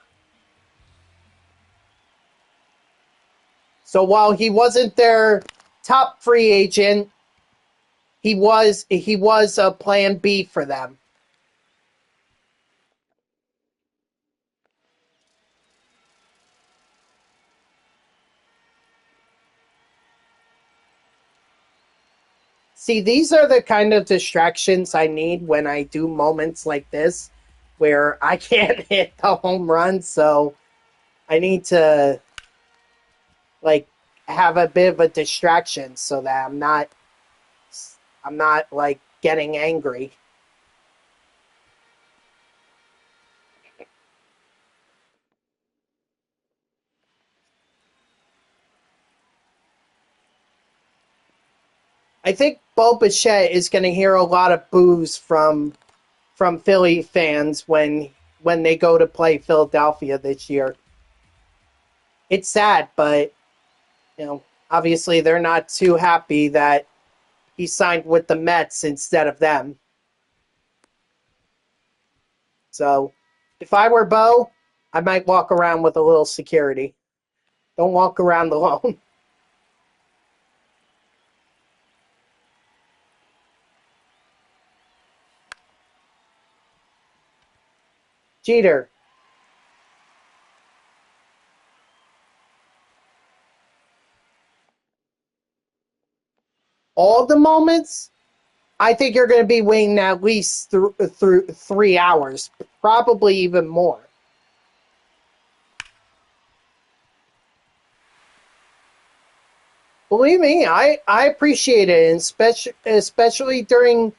So while he wasn't their top free agent, he was a plan B for them. See, these are the kind of distractions I need when I do moments like this where I can't hit the home run, so I need to like have a bit of a distraction so that I'm not like getting angry. I think Bo Bichette is going to hear a lot of boos from Philly fans when they go to play Philadelphia this year. It's sad, but obviously they're not too happy that he signed with the Mets instead of them. So, if I were Bo, I might walk around with a little security. Don't walk around alone. Jeter, all the moments, I think you're going to be waiting at least through 3 hours, probably even more. Believe me, I appreciate it, and especially during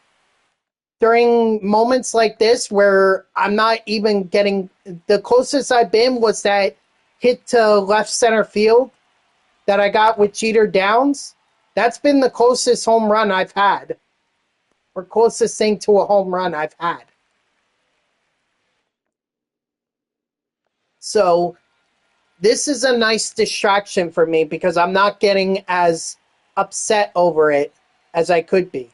moments like this where I'm not even getting the closest I've been was that hit to left center field that I got with Jeter Downs. That's been the closest home run I've had, or closest thing to a home run I've had. So this is a nice distraction for me because I'm not getting as upset over it as I could be.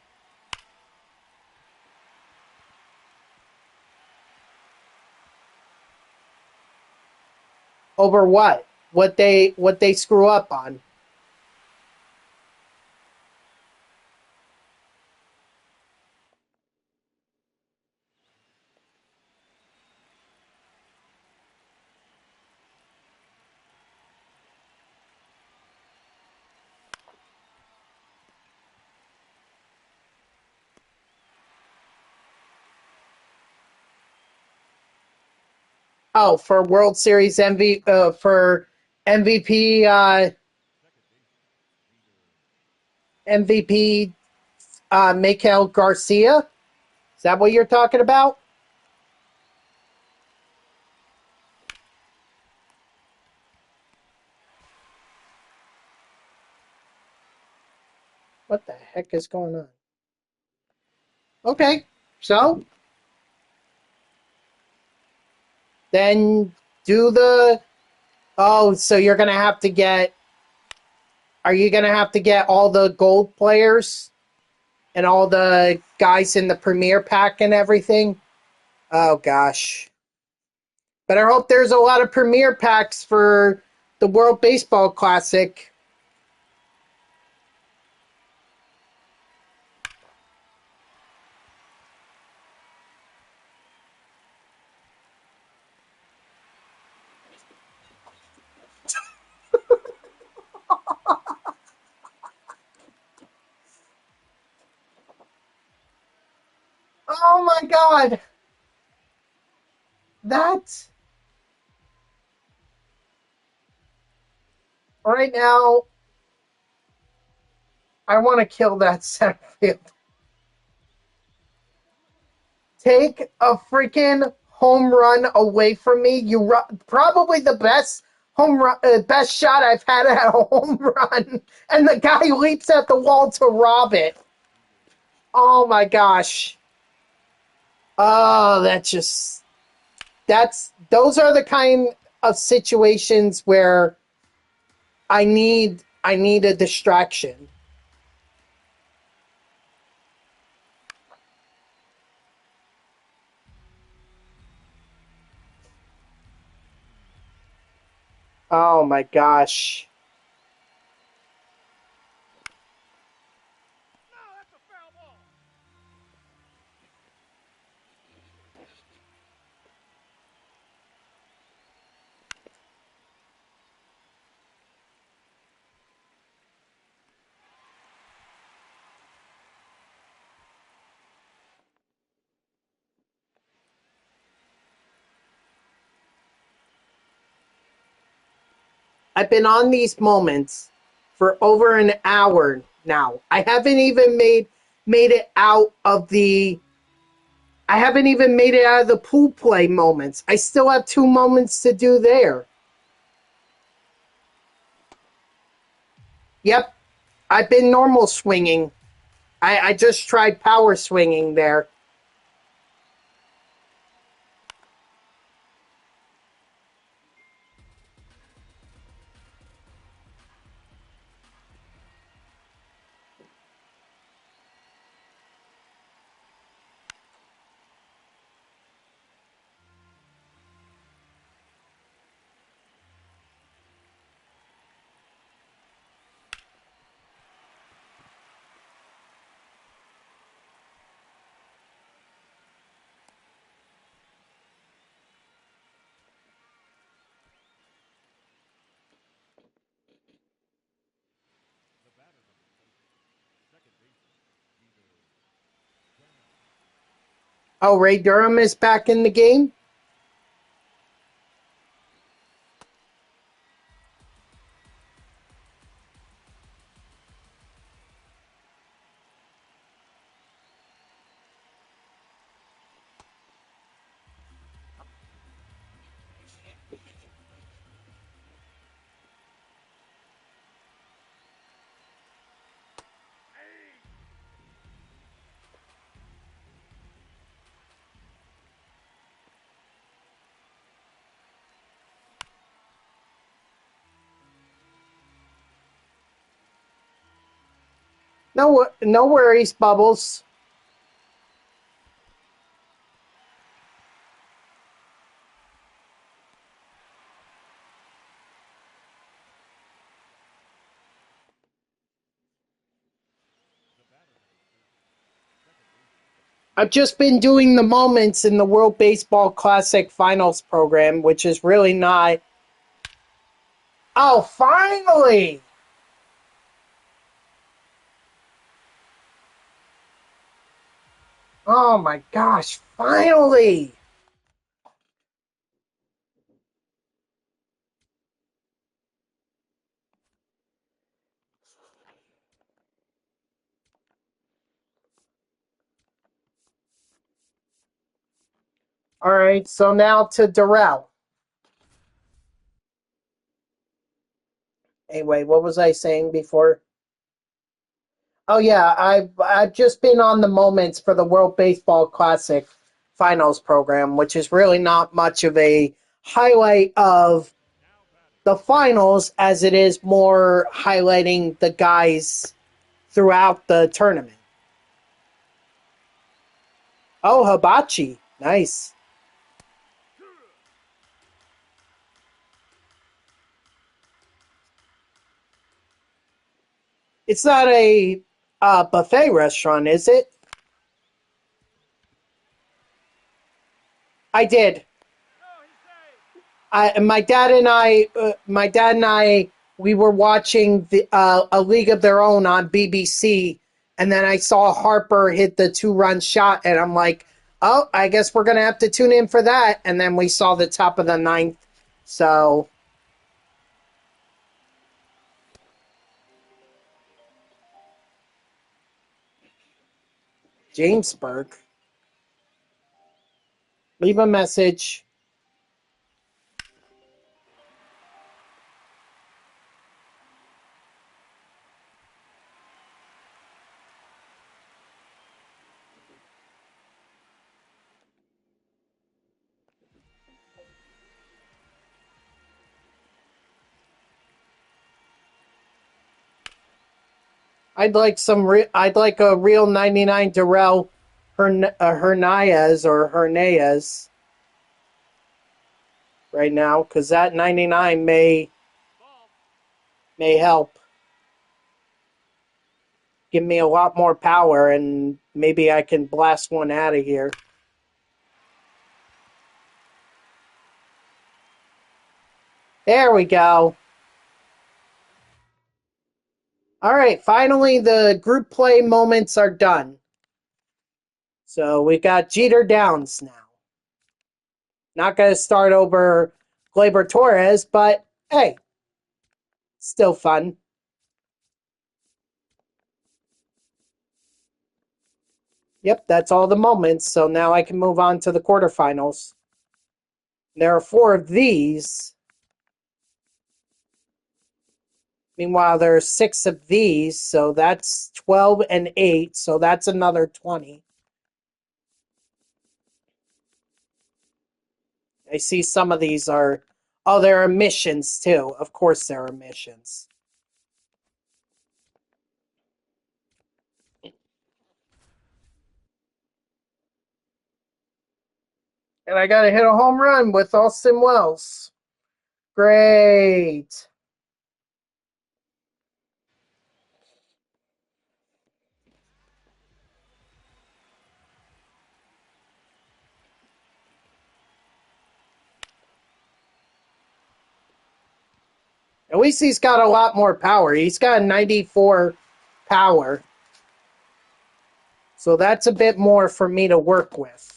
Over what? What they screw up on. Oh, for World Series for MVP MVP Miguel Garcia. Is that what you're talking about? What the heck is going on? Okay, so then do the. Oh, so you're gonna have to get. Are you gonna have to get all the gold players and all the guys in the premier pack and everything? Oh gosh. But I hope there's a lot of premier packs for the World Baseball Classic. Oh my god. That right now I want to kill that center field. Take a freaking home run away from me. Probably the best home run, best shot I've had at a home run, and the guy leaps at the wall to rob it. Oh my gosh. Oh, those are the kind of situations where I need I need a distraction. Oh my gosh. I've been on these moments for over an hour now. I haven't even made it out of the I haven't even made it out of the pool play moments. I still have 2 moments to do there. Yep, I've been normal swinging. I just tried power swinging there. Oh, Ray Durham is back in the game? No worries, Bubbles. I've just been doing the moments in the World Baseball Classic Finals program, which is really not. Oh, finally! Oh my gosh, finally! All right, so now to Darrell. Anyway, what was I saying before? Oh yeah, I've just been on the moments for the World Baseball Classic Finals program, which is really not much of a highlight of the finals as it is more highlighting the guys throughout the tournament. Oh, Hibachi. Nice. It's not a buffet restaurant, is it? I did. My dad and I, we were watching A League of Their Own on BBC, and then I saw Harper hit the 2-run shot, and I'm like, oh, I guess we're gonna have to tune in for that. And then we saw the top of the ninth, so Jamesburg. Leave a message. I'd like I'd like a real 99 Darrell Hernandez or Hernandez right now, because that 99 may help give me a lot more power, and maybe I can blast one out of here. There we go. All right, finally the group play moments are done. So we got Jeter Downs now. Not going to start over Gleyber Torres, but hey, still fun. Yep, that's all the moments. So now I can move on to the quarterfinals. There are 4 of these. Meanwhile, there are 6 of these, so that's 12 and 8, so that's another 20. I see some of these are... Oh, there are missions, too. Of course there are missions. And I gotta hit a home run with Austin Wells. Great. At least he's got a lot more power. He's got 94 power. So that's a bit more for me to work with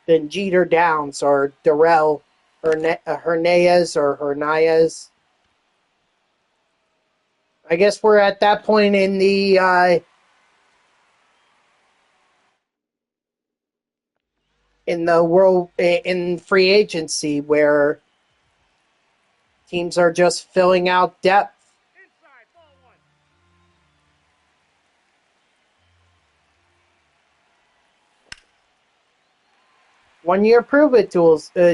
than Jeter Downs or Darrell Hernandez or Hernandez. I guess we're at that point in the world in free agency where teams are just filling out depth. 1-year prove-it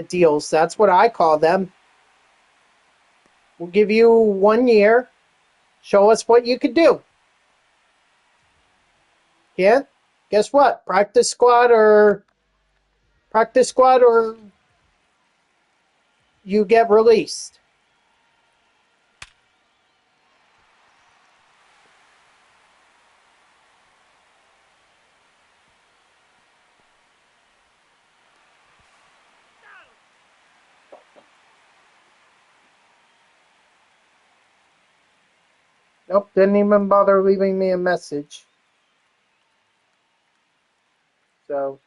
deals. That's what I call them. We'll give you 1 year. Show us what you could do. Yeah? Guess what? Practice squad or you get released. Nope, didn't even bother leaving me a message. So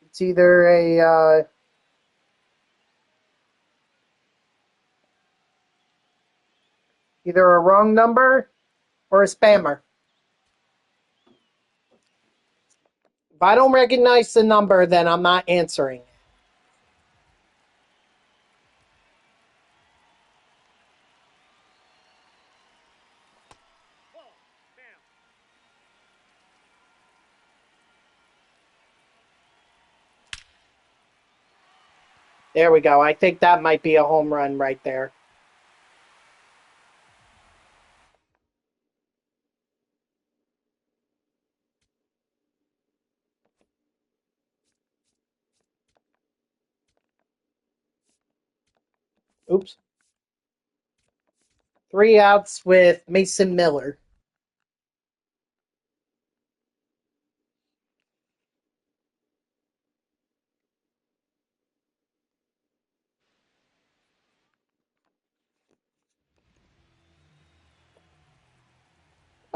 it's either a wrong number or a spammer. If I don't recognize the number, then I'm not answering. There we go. I think that might be a home run right there. Oops. 3 outs with Mason Miller.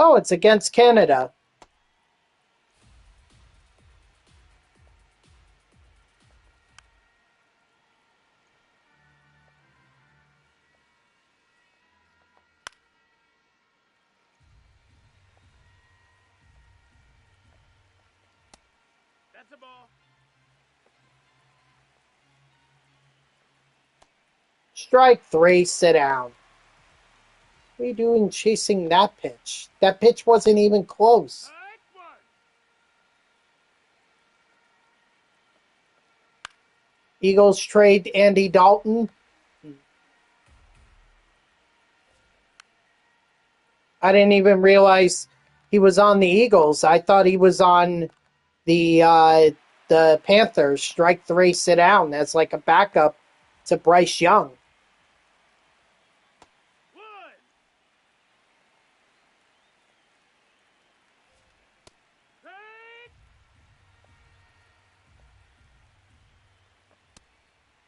Oh, it's against Canada. That's a ball. Strike 3, sit down. What are you doing chasing that pitch? That pitch wasn't even close. Eagles trade Andy Dalton. I didn't even realize he was on the Eagles. I thought he was on the Panthers. Strike three, sit down. That's like a backup to Bryce Young.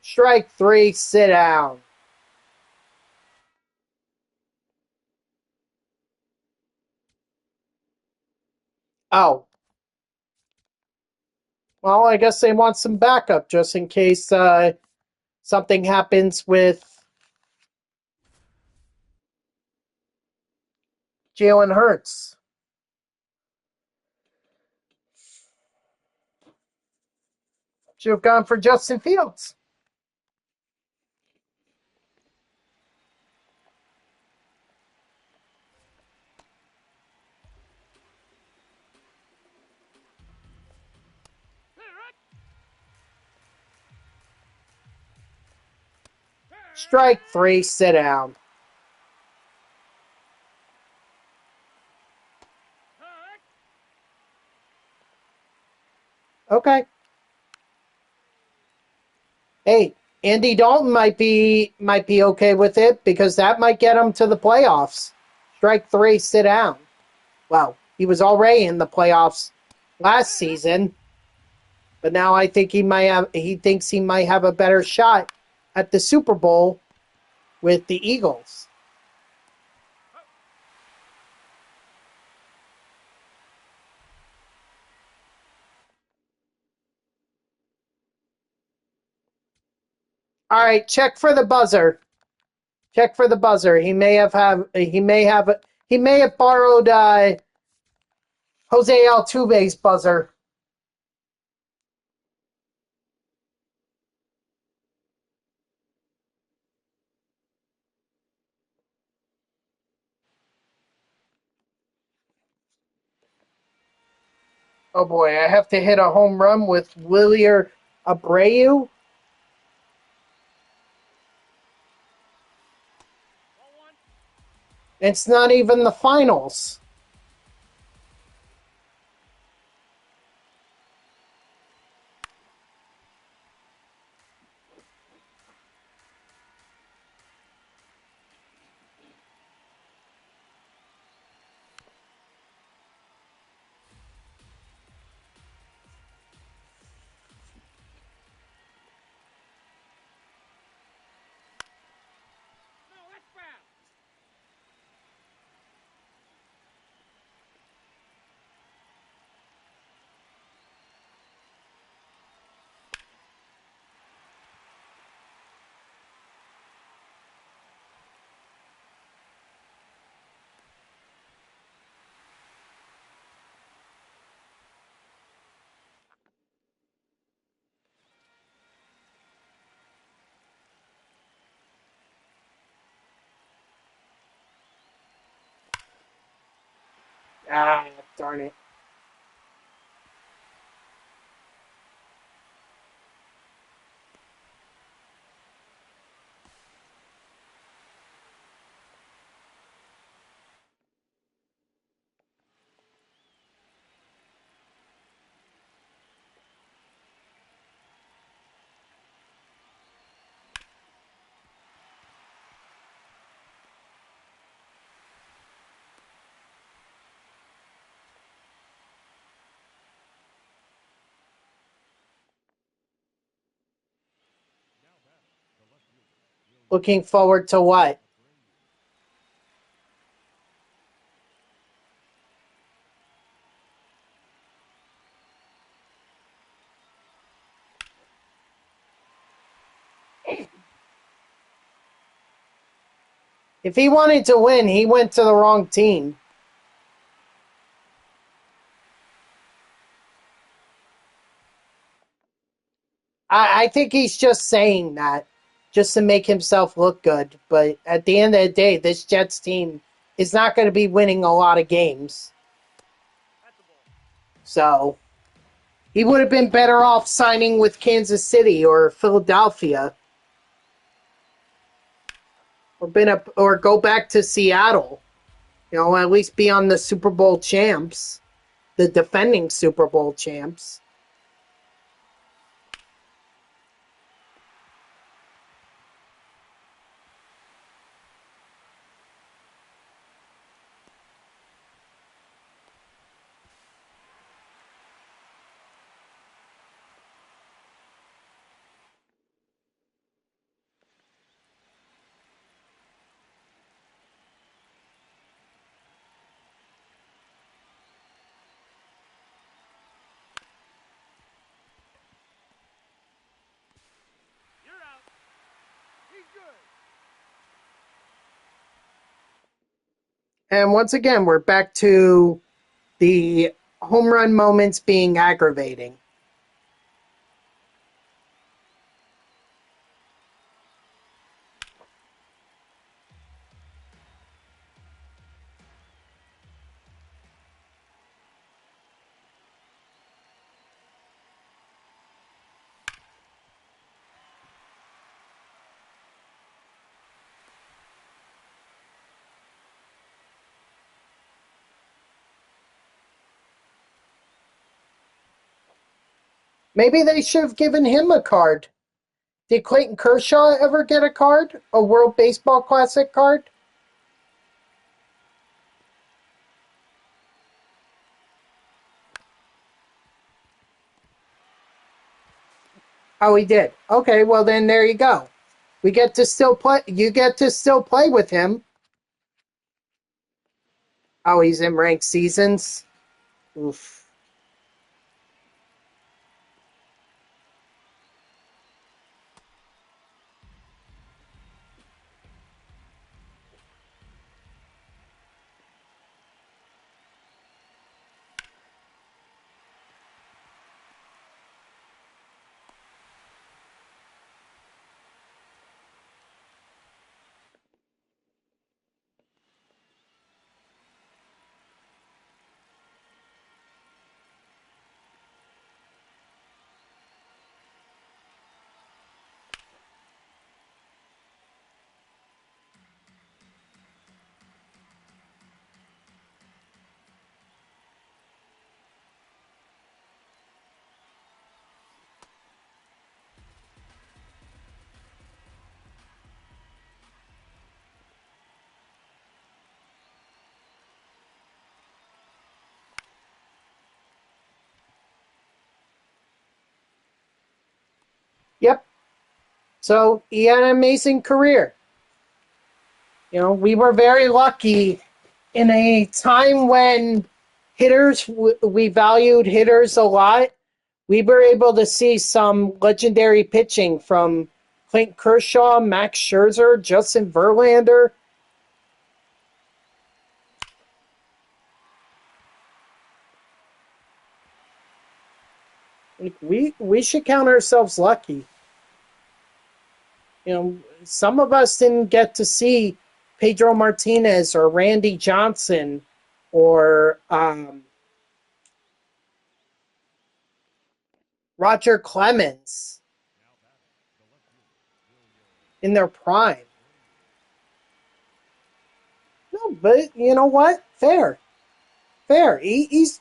Strike three, sit down. Oh. Well, I guess they want some backup just in case something happens with Jalen Hurts. Should have gone for Justin Fields. Strike three, sit down. Okay. Hey, Andy Dalton might be okay with it because that might get him to the playoffs. Strike three, sit down. Well, he was already in the playoffs last season, but now I think he thinks he might have a better shot at the Super Bowl with the Eagles. All right, check for the buzzer. Check for the buzzer. He may have borrowed Jose Altuve's buzzer. Oh boy, I have to hit a home run with Willier Abreu. It's not even the finals. Ah, darn it. Looking forward to what? If he wanted to win, he went to the wrong team. I think he's just saying that just to make himself look good. But at the end of the day, this Jets team is not going to be winning a lot of games. So he would have been better off signing with Kansas City or Philadelphia, or go back to Seattle. You know, at least be on the Super Bowl champs, the defending Super Bowl champs. And once again, we're back to the home run moments being aggravating. Maybe they should have given him a card. Did Clayton Kershaw ever get a card? A World Baseball Classic card? Oh, he did. Okay, well then there you go. We get to still play. You get to still play with him. Oh, he's in ranked seasons. Oof. Yep. So he had an amazing career. You know, we were very lucky in a time when we valued hitters a lot. We were able to see some legendary pitching from Clayton Kershaw, Max Scherzer, Justin Verlander. Like we should count ourselves lucky. You know, some of us didn't get to see Pedro Martinez or Randy Johnson or Roger Clemens in their prime. No, but you know what? Fair, fair. He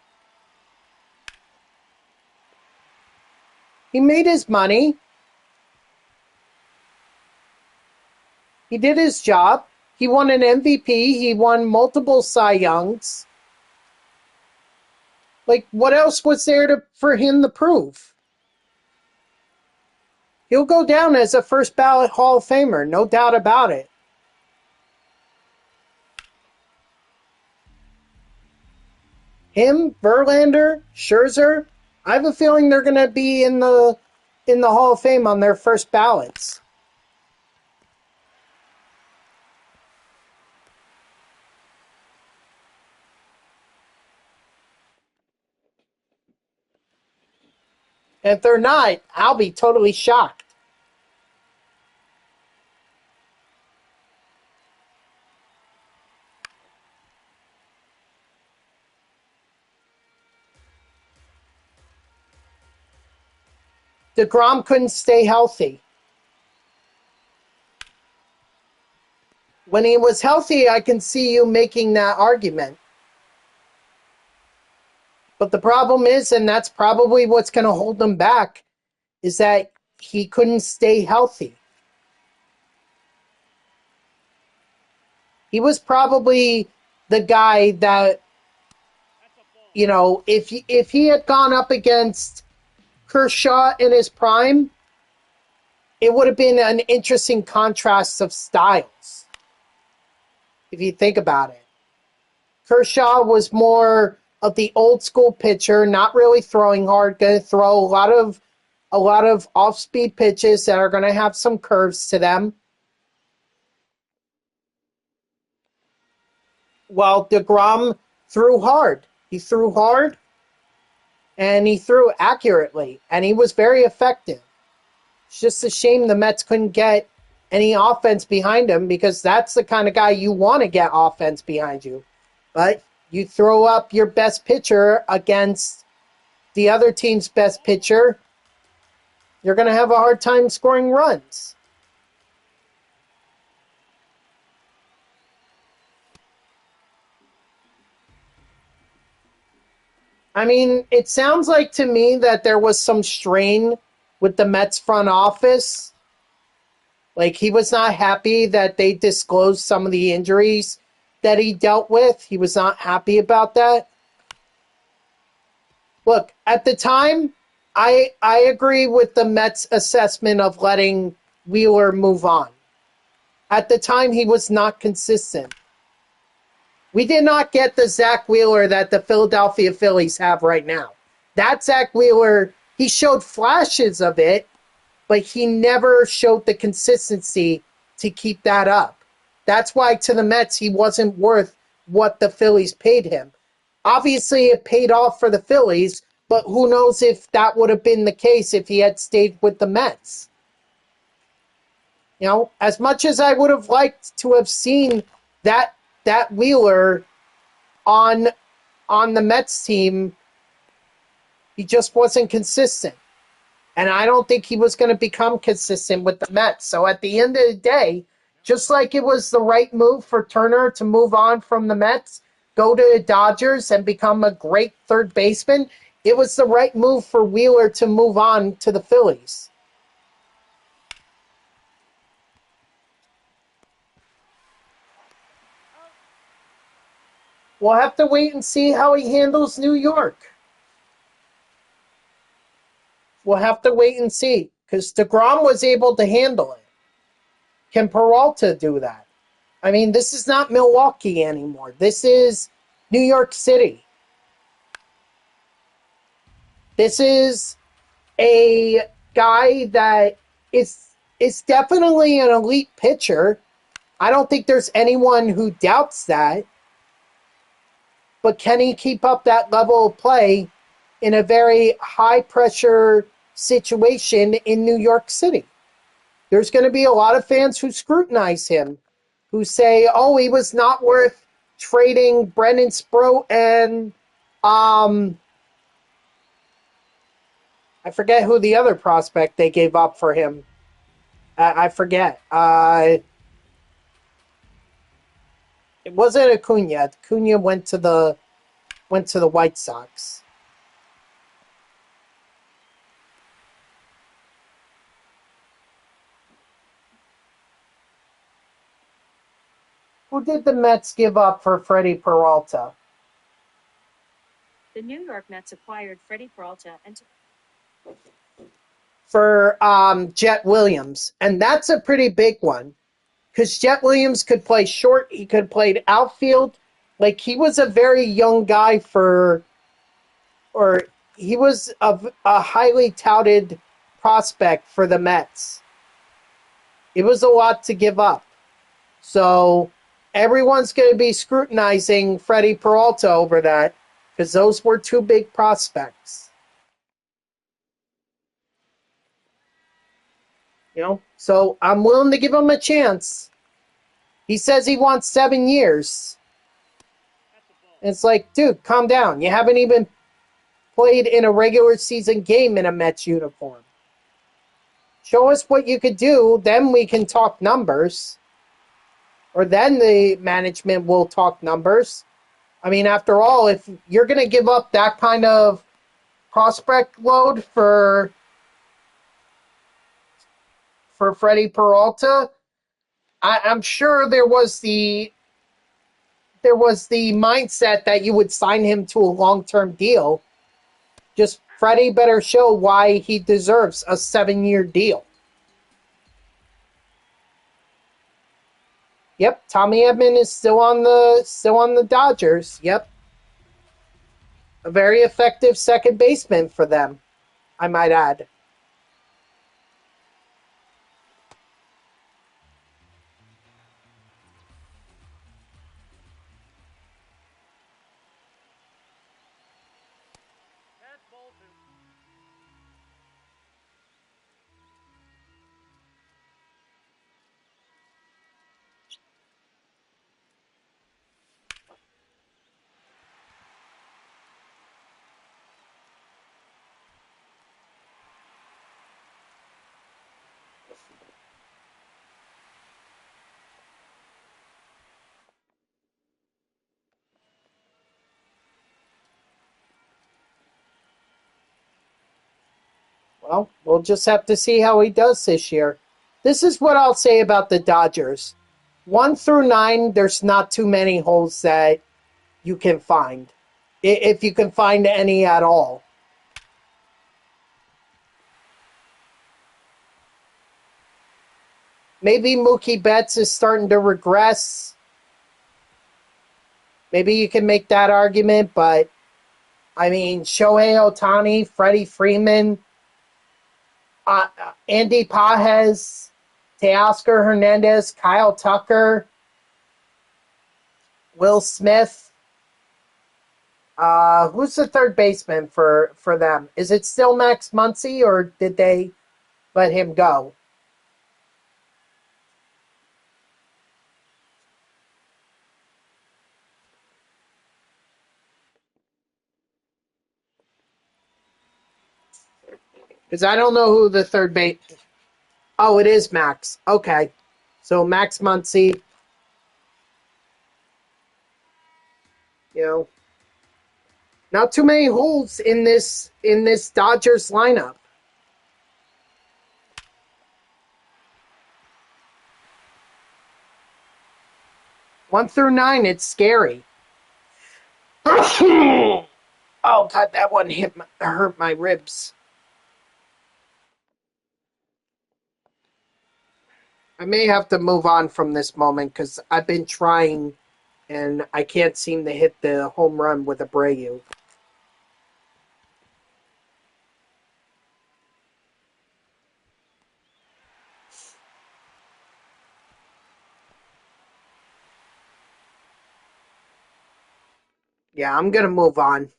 made his money. He did his job. He won an MVP. He won multiple Cy Youngs. Like, what else was there for him to prove? He'll go down as a first ballot Hall of Famer, no doubt about it. Him, Verlander, Scherzer, I have a feeling they're going to be in the Hall of Fame on their first ballots. And if they're not, I'll be totally shocked. DeGrom couldn't stay healthy. When he was healthy, I can see you making that argument. But the problem is, and that's probably what's going to hold him back, is that he couldn't stay healthy. He was probably the guy that, if he had gone up against Kershaw in his prime, it would have been an interesting contrast of styles, if you think about it. Kershaw was more of the old school pitcher, not really throwing hard, going to throw a lot of off-speed pitches that are going to have some curves to them. While DeGrom threw hard. He threw hard, and he threw accurately, and he was very effective. It's just a shame the Mets couldn't get any offense behind him, because that's the kind of guy you want to get offense behind you. But you throw up your best pitcher against the other team's best pitcher, you're going to have a hard time scoring runs. I mean, it sounds like to me that there was some strain with the Mets front office. Like, he was not happy that they disclosed some of the injuries that he dealt with. He was not happy about that. Look, at the time, I agree with the Mets' assessment of letting Wheeler move on. At the time, he was not consistent. We did not get the Zach Wheeler that the Philadelphia Phillies have right now. That Zach Wheeler, he showed flashes of it, but he never showed the consistency to keep that up. That's why to the Mets, he wasn't worth what the Phillies paid him. Obviously, it paid off for the Phillies, but who knows if that would have been the case if he had stayed with the Mets. As much as I would have liked to have seen that Wheeler on the Mets team, he just wasn't consistent. And I don't think he was going to become consistent with the Mets. So at the end of the day, just like it was the right move for Turner to move on from the Mets, go to the Dodgers and become a great third baseman, it was the right move for Wheeler to move on to the Phillies. We'll have to wait and see how he handles New York. We'll have to wait and see, because DeGrom was able to handle it. Can Peralta do that? I mean, this is not Milwaukee anymore. This is New York City. This is a guy that is definitely an elite pitcher. I don't think there's anyone who doubts that. But can he keep up that level of play in a very high-pressure situation in New York City? There's going to be a lot of fans who scrutinize him, who say, oh, he was not worth trading Brendan Sproat and I forget who the other prospect they gave up for him. I forget. It wasn't Acuna. Acuna went to the White Sox. Who did the Mets give up for Freddie Peralta? The New York Mets acquired Freddie Peralta for Jet Williams. And that's a pretty big one. Because Jet Williams could play short. He could play outfield. Like, he was a very young guy he was a highly touted prospect for the Mets. It was a lot to give up. So everyone's going to be scrutinizing Freddie Peralta over that, because those were two big prospects. So I'm willing to give him a chance. He says he wants 7 years. It's like, dude, calm down. You haven't even played in a regular season game in a Mets uniform. Show us what you could do, then we can talk numbers. or then the management will talk numbers. I mean, after all, if you're going to give up that kind of prospect load for Freddie Peralta, I'm sure there was the mindset that you would sign him to a long-term deal. Just Freddie better show why he deserves a 7-year deal. Yep, Tommy Edman is still on the Dodgers. Yep, a very effective second baseman for them, I might add. Well, we'll just have to see how he does this year. This is what I'll say about the Dodgers. 1 through 9, there's not too many holes that you can find, if you can find any at all. Maybe Mookie Betts is starting to regress. Maybe you can make that argument, but I mean, Shohei Ohtani, Freddie Freeman, Andy Pajes, Teoscar Hernandez, Kyle Tucker, Will Smith. Who's the third baseman for them? Is it still Max Muncy, or did they let him go? Because I don't know who the third base. Oh, it is Max. Okay, so Max Muncy. You know, not too many holes in this Dodgers lineup. 1 through 9, it's scary. Oh God, that one hurt my ribs. I may have to move on from this moment because I've been trying and I can't seem to hit the home run with Abreu. Yeah, I'm gonna move on.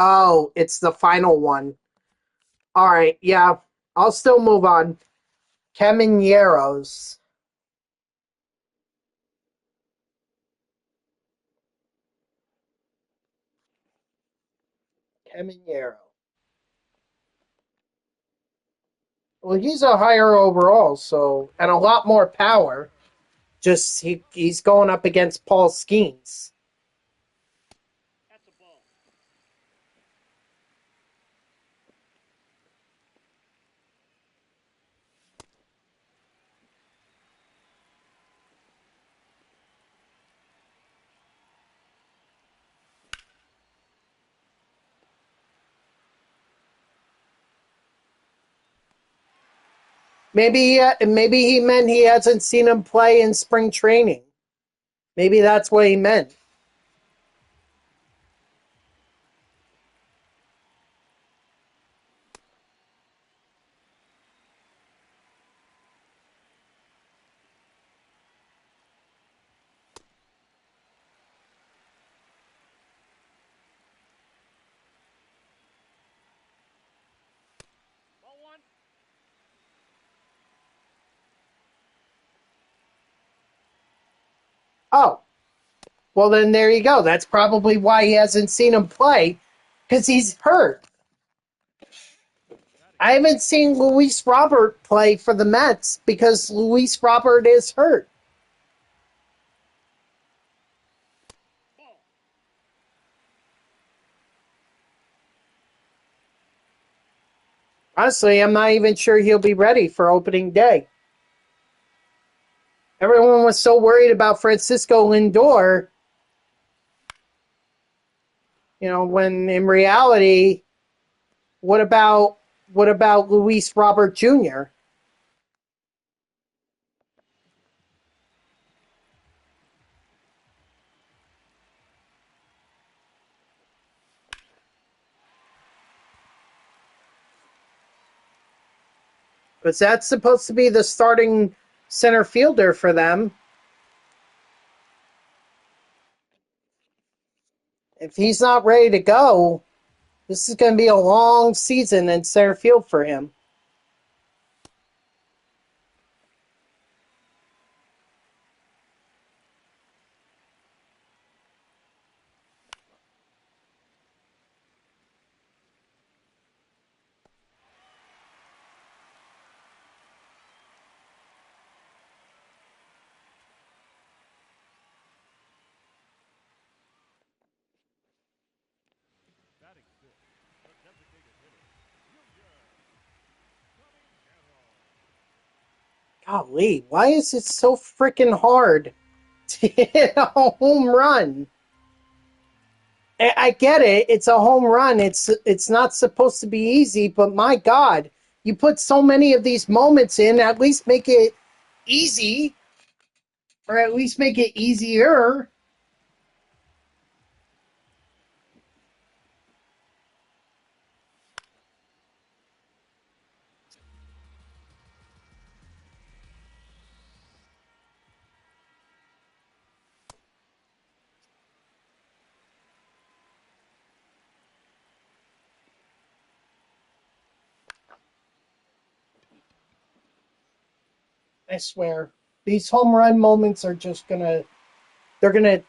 Oh, it's the final one. All right, yeah, I'll still move on. Camineros. Caminero. Well, he's a higher overall, so and a lot more power. Just he's going up against Paul Skeens. Maybe he meant he hasn't seen him play in spring training. Maybe that's what he meant. Oh, Well, then there you go. That's probably why he hasn't seen him play, because he's hurt. I haven't seen Luis Robert play for the Mets because Luis Robert is hurt. Honestly, I'm not even sure he'll be ready for opening day. Everyone was so worried about Francisco Lindor, when in reality, what about Luis Robert Jr.? Because that's supposed to be the starting center fielder for them. If he's not ready to go, this is going to be a long season in center field for him. Golly, why is it so freaking hard to hit a home run? I get it. It's a home run. It's not supposed to be easy, but my God, you put so many of these moments in, at least make it easy, or at least make it easier. I swear, these home run moments are just they're gonna,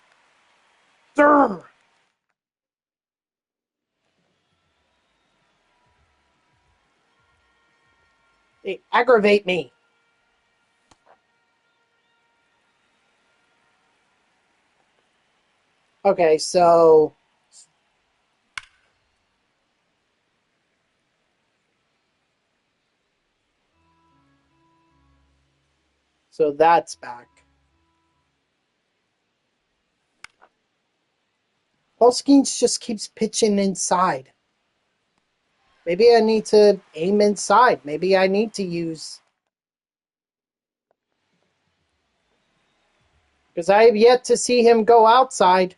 durr, they aggravate me. Okay, so that's back. Hoskins just keeps pitching inside. Maybe I need to aim inside. Maybe I need to use, because I have yet to see him go outside.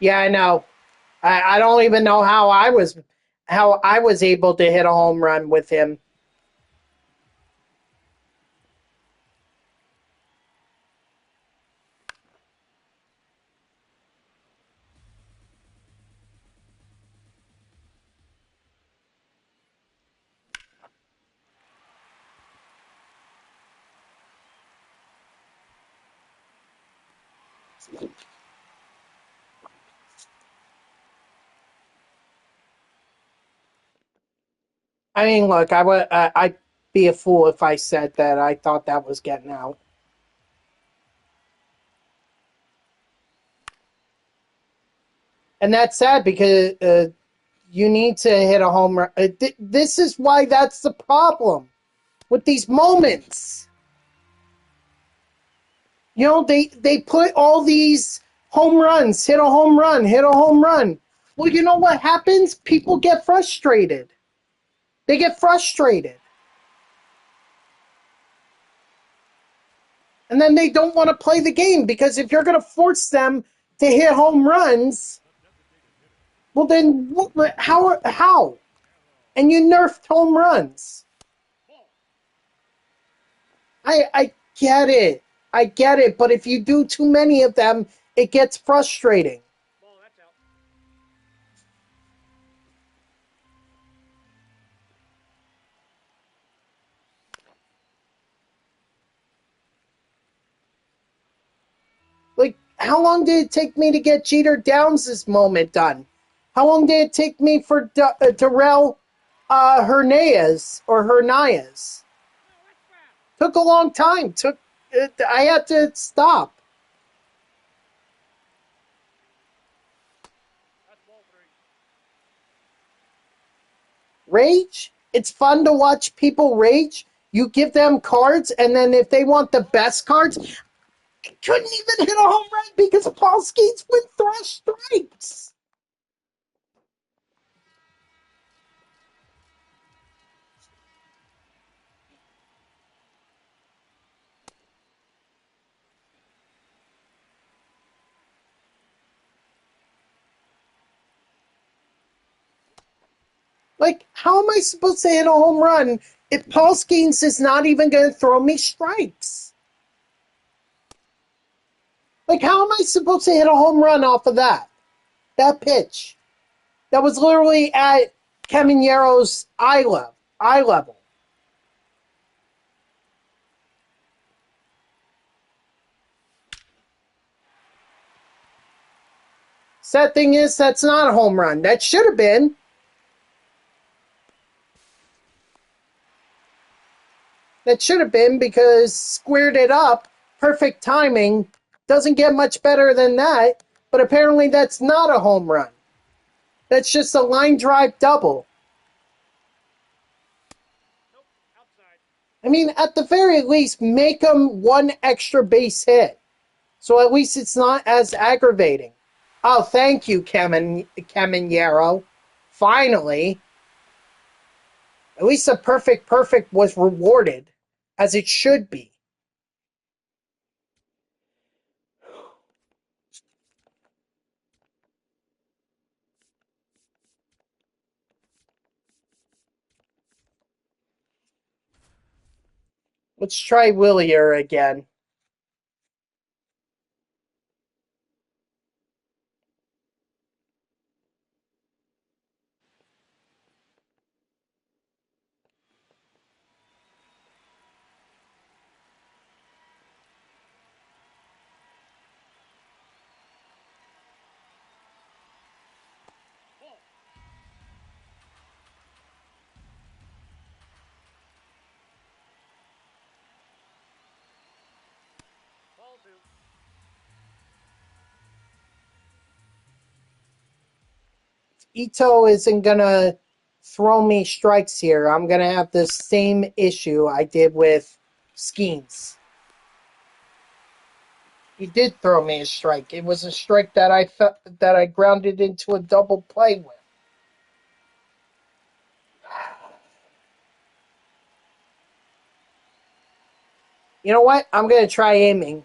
Yeah, I know. I don't even know how I was able to hit a home run with him. I mean, look, I'd be a fool if I said that I thought that was getting out. And that's sad because you need to hit a home run. This is why that's the problem with these moments. They put all these home runs, hit a home run, hit a home run. Well, you know what happens? People get frustrated. They get frustrated. And then they don't want to play the game because if you're going to force them to hit home runs, well, then how? And you nerfed home runs. I get it. I get it. But if you do too many of them, it gets frustrating. Like, how long did it take me to get Jeter Downs' moment done? How long did it take me for Darrell Hernandez or Hernandez? Took a long time. I had to stop. Rage? It's fun to watch people rage. You give them cards, and then if they want the best cards, I couldn't even hit a home run because Paul Skeens went through strikes. Like, how am I supposed to hit a home run if Paul Skeens is not even going to throw me strikes? Like, how am I supposed to hit a home run off of that? That pitch. That was literally at Caminero's eye level. Sad thing is, that's not a home run. That should have been. That should have been because squared it up. Perfect timing. Doesn't get much better than that. But apparently that's not a home run. That's just a line drive double. I mean, at the very least, make them one extra base hit. So at least it's not as aggravating. Oh, thank you, Caminero. Finally. At least the perfect was rewarded, as it should be. Let's try Willier again. Ito isn't gonna throw me strikes here. I'm gonna have the same issue I did with Skeens. He did throw me a strike. It was a strike that I grounded into a double play with. You know what? I'm gonna try aiming.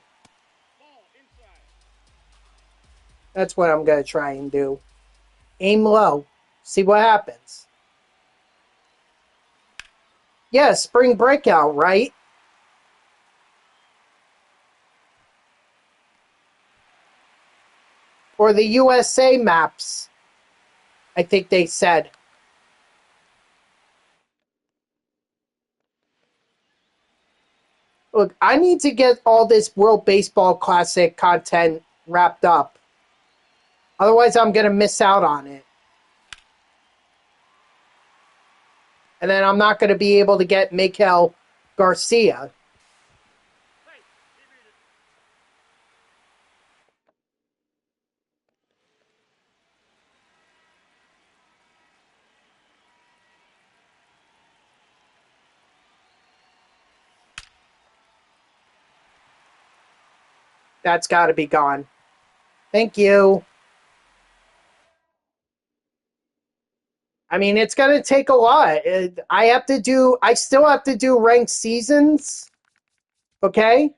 That's what I'm gonna try and do. Aim low. See what happens. Yeah, spring breakout, right? Or the USA maps, I think they said. Look, I need to get all this World Baseball Classic content wrapped up. Otherwise, I'm going to miss out on it. And then I'm not going to be able to get Miguel Garcia. That's got to be gone. Thank you. I mean, it's going to take a lot. I still have to do ranked seasons. Okay?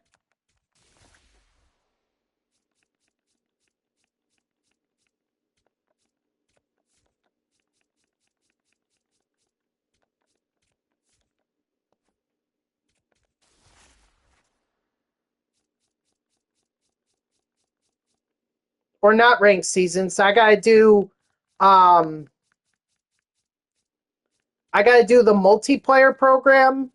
or not ranked seasons. Um I gotta do the multiplayer program.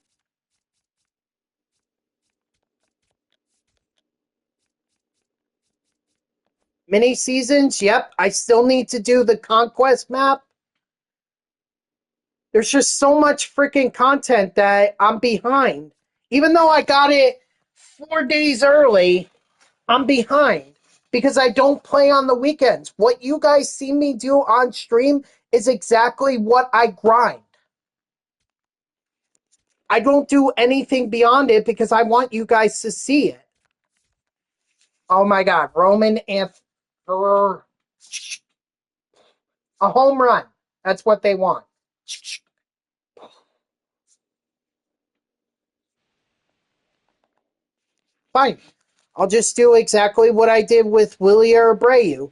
Mini seasons, yep. I still need to do the conquest map. There's just so much freaking content that I'm behind. Even though I got it 4 days early, I'm behind because I don't play on the weekends. What you guys see me do on stream is exactly what I grind. I don't do anything beyond it because I want you guys to see it. Oh my God, Roman and a home run. That's what they want. Fine. I'll just do exactly what I did with Willie Abreu.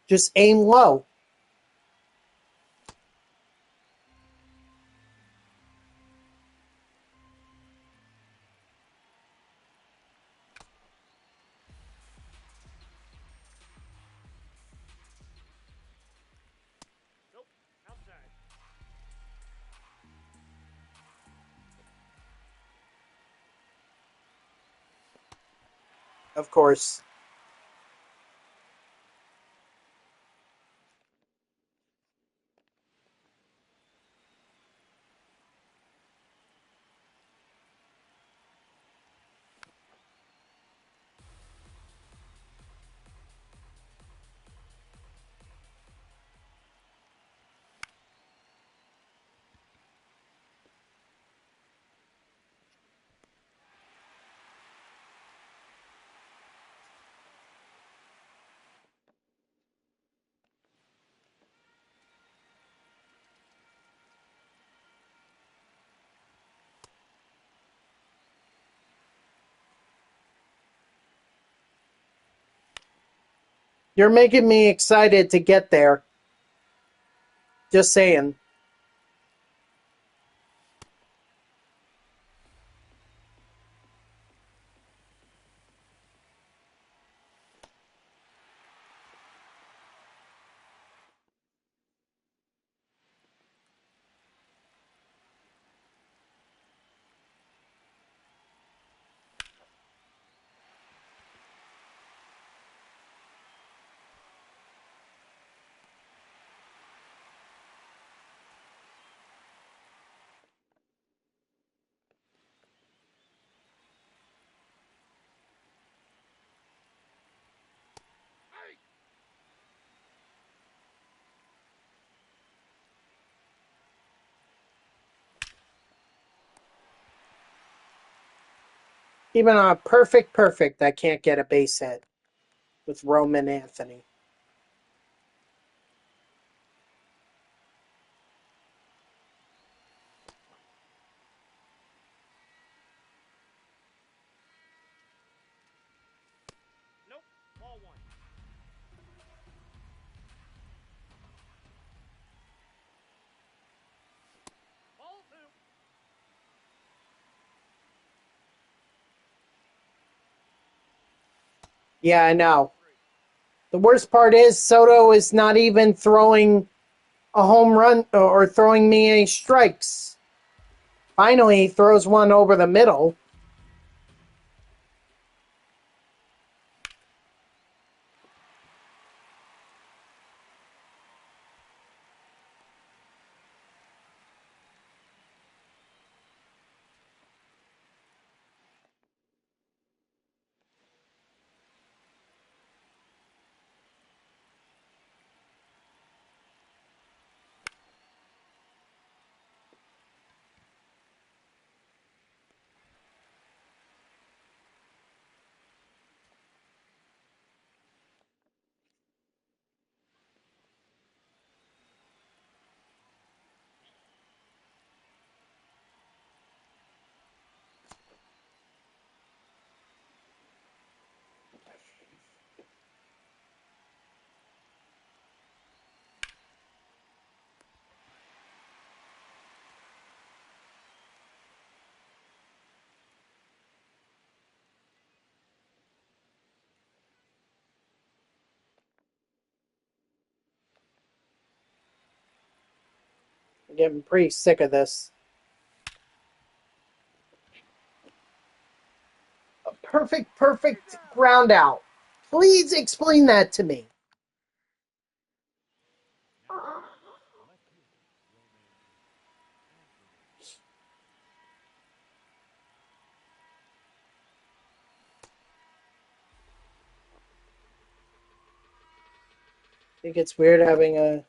Just aim low. Of course. You're making me excited to get there. Just saying. Even on a perfect, I can't get a base hit with Roman Anthony. Yeah, I know. The worst part is Soto is not even throwing a home run or throwing me any strikes. Finally, he throws one over the middle. getting pretty sick of this. A perfect ground out. Please explain that to me. I think it's weird having a...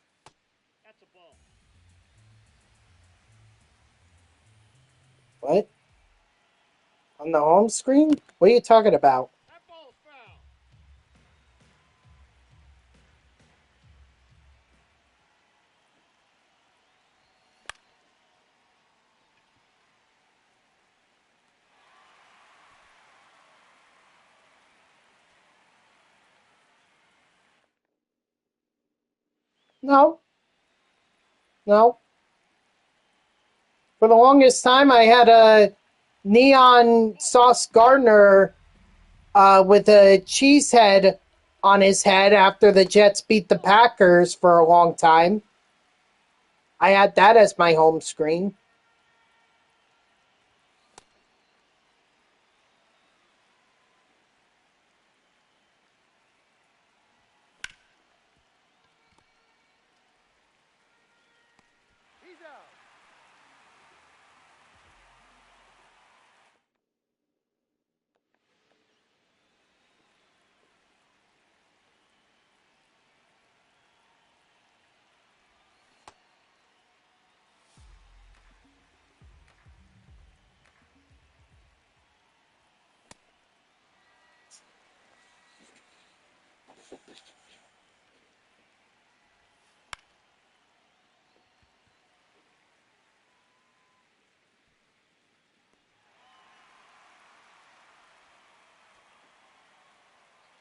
What? On the home screen? What are you talking about? No. No. For the longest time, I had a neon Sauce Gardner with a cheese head on his head after the Jets beat the Packers for a long time. I had that as my home screen.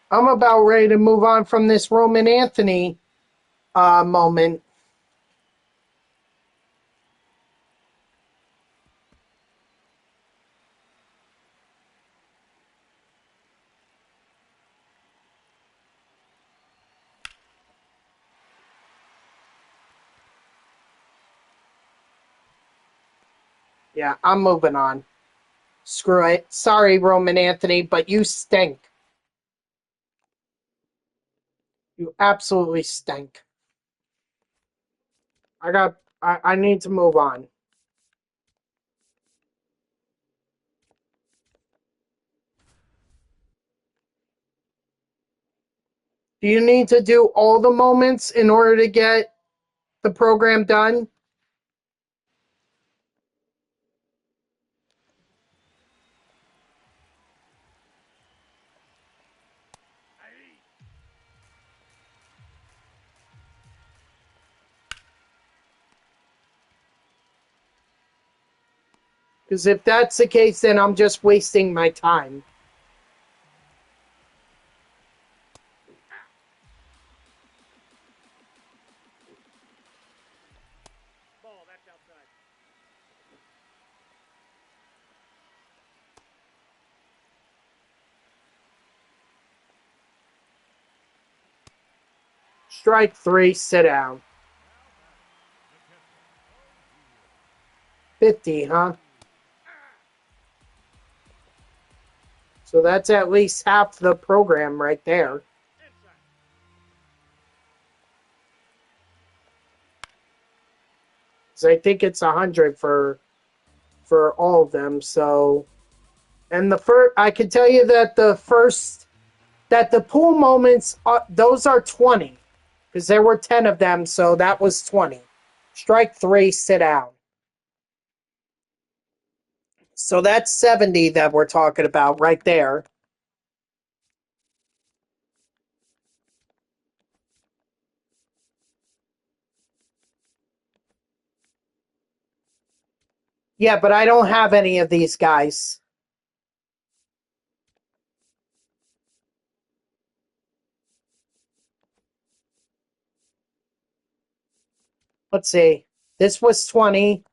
I'm about ready to move on from this Roman Anthony moment. Yeah, I'm moving on. Screw it. Sorry, Roman Anthony, but you stink. You absolutely stink. I need to move on. Do you need to do all the moments in order to get the program done? Because if that's the case, then I'm just wasting my time. Strike three, sit down. 50, huh? So that's at least half the program right there. So I think it's 100 for all of them. So, and the first, I can tell you that the pool moments those are 20 because there were 10 of them. So that was 20. Strike three, sit down. So that's 70 that we're talking about right there. Yeah, but I don't have any of these guys. Let's see. This was 20.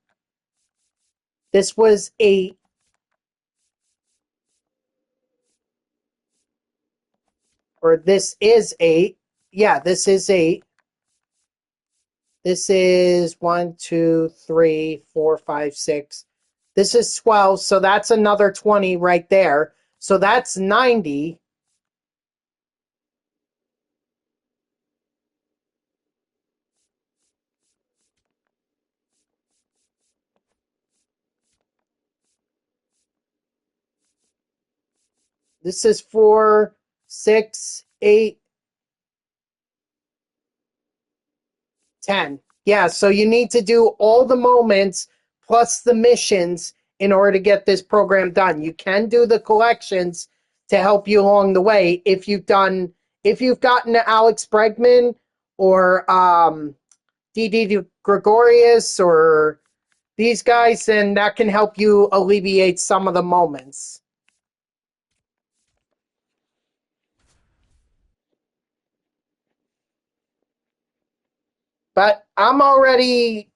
This was 8. Or this is 8. Yeah, this is 8. This is 1, 2, 3, 4, 5, 6. This is 12, so that's another 20 right there. So that's 90. This is 4, 6, 8, 10. Yeah, so you need to do all the moments plus the missions in order to get this program done. You can do the collections to help you along the way if you've gotten to Alex Bregman or DD Gregorius or these guys, then that can help you alleviate some of the moments. But I'm already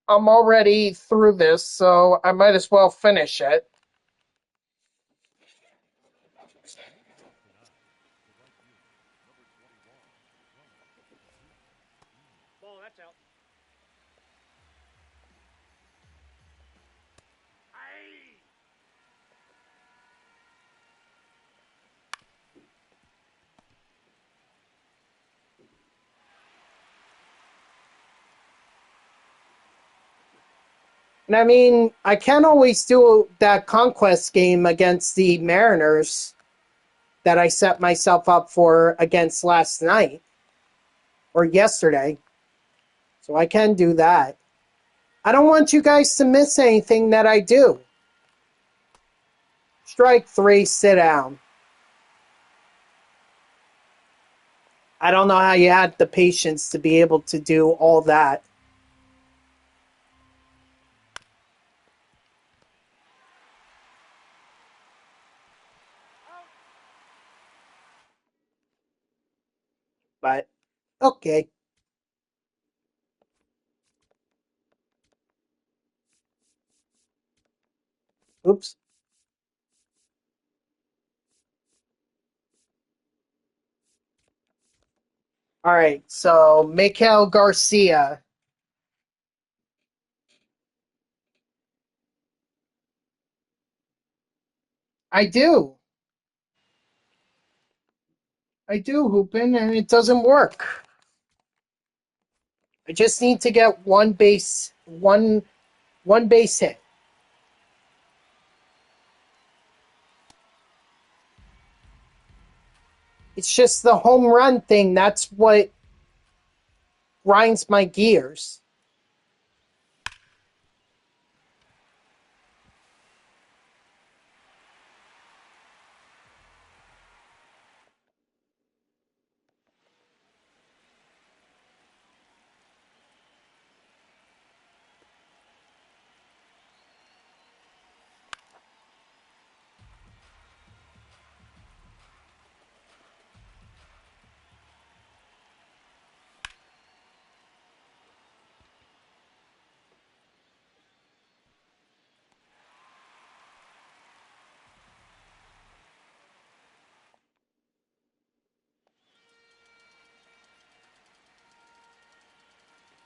through this, so I might as well finish it. Ball, that's out. Aye. And I mean, I can't always do that conquest game against the Mariners that I set myself up for against last night or yesterday. So I can do that. I don't want you guys to miss anything that I do. Strike 3, sit down. I don't know how you had the patience to be able to do all that. Out. But, okay. Oops. All right, so Miguel Garcia. I do. I do, Hoopin, and it doesn't work. I just need to get one base hit. It's just the home run thing. That's what grinds my gears.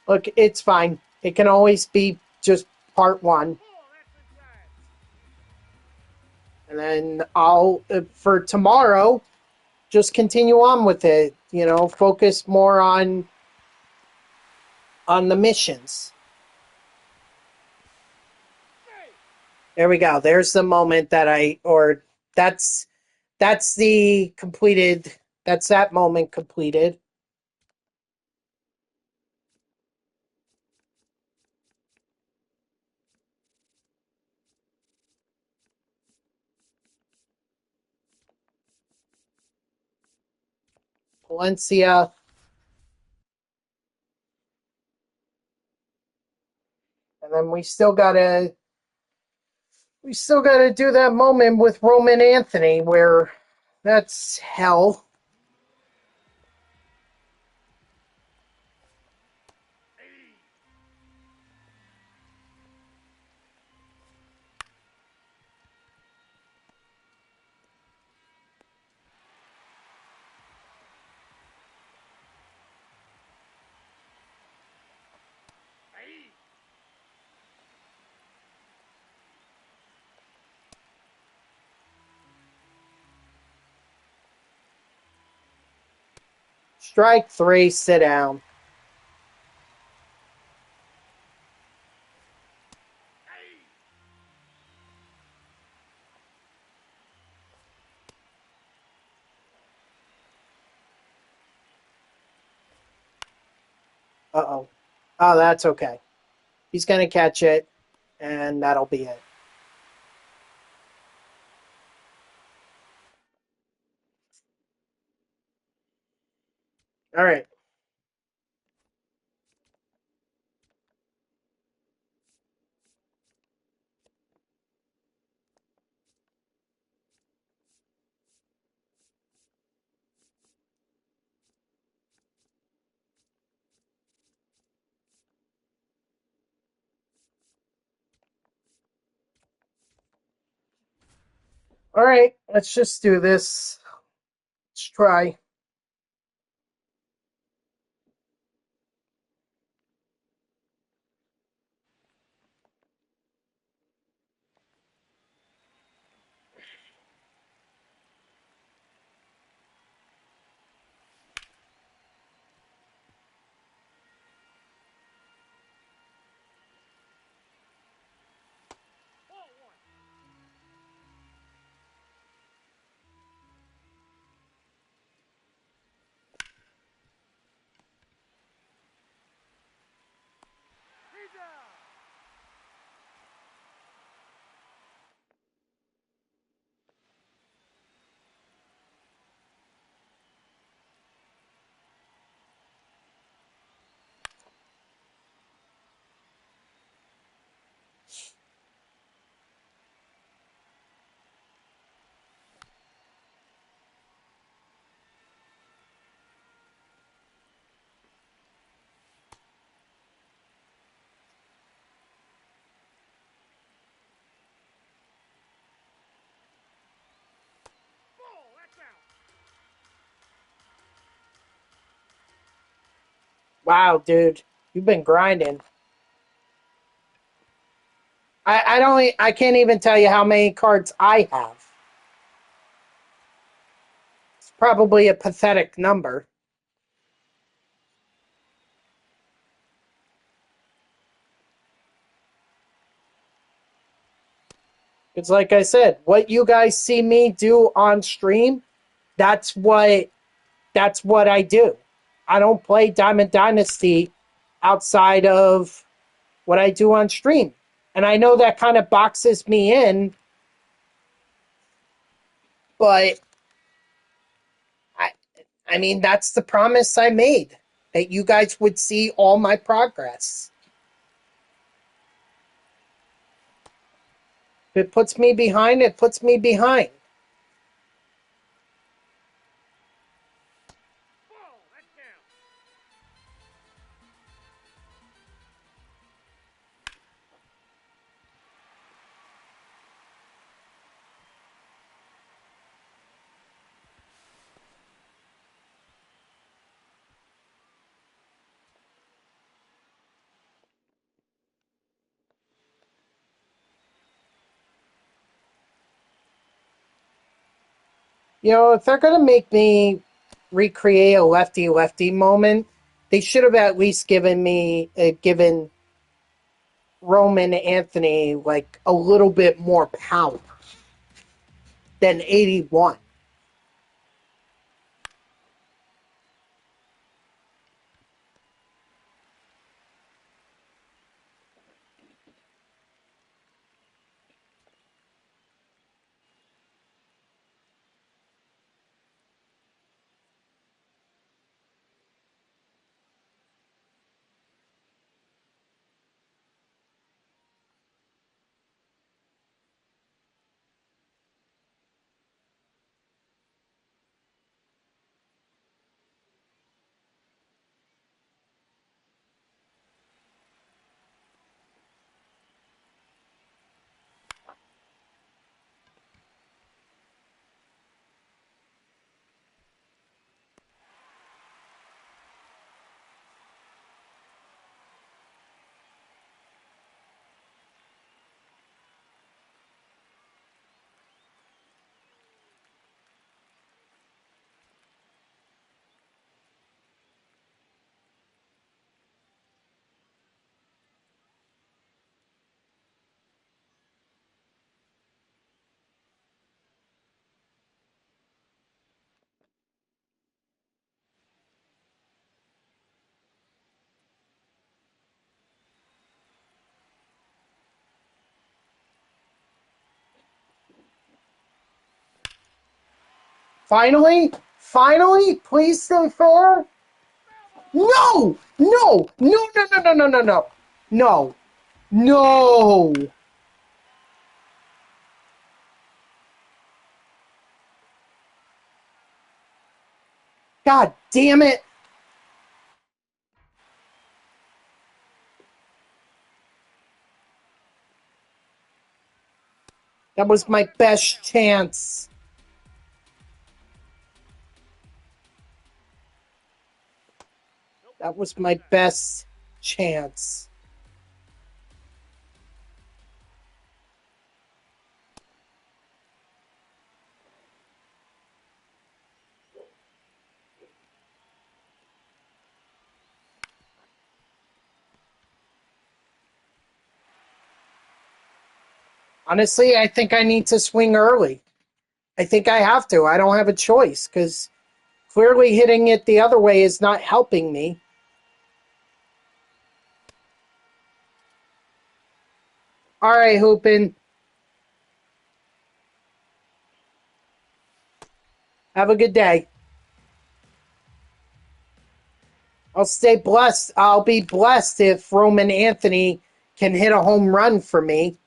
Look, it's fine. It can always be just part one. Ball, that's inside. And then I'll, for tomorrow, just continue on with it. You know, focus more on the missions. Hey. There we go. There's the moment or that's the completed, that's that moment completed. Valencia. And then we still gotta do that moment with Roman Anthony where that's hell. Hey. Strike three, sit down. Hey! Uh-oh. Oh, that's okay. He's going to catch it, and that'll be it. All right. All right, let's just do this. Let's try. Ball one. He's out. Ball, that's out. Wow, dude, you've been grinding. I can't even tell you how many cards I have. It's probably a pathetic number. It's like I said, what you guys see me do on stream, that's what that's what I do. I don't play Diamond Dynasty outside of what I do on stream. And I know that kind of boxes me in, but I I mean that's the promise I made that you guys would see all my progress. If it puts me behind, it puts me behind. Ball, that's down. You know, if they're gonna make me recreate a lefty lefty moment, they should have at least given Roman Anthony like a little bit more power than 81. Finally? Finally? Please stay fair? No! No! No, no, no, no, no, no, no. No. No. God damn it. That was my best chance. That was my best chance. Honestly, I think I need to swing early. I think I have to. I don't have a choice because clearly hitting it the other way is not helping me. All right, Hoopin. Have a good day. I'll stay blessed. I'll be blessed if Roman Anthony can hit a home run for me.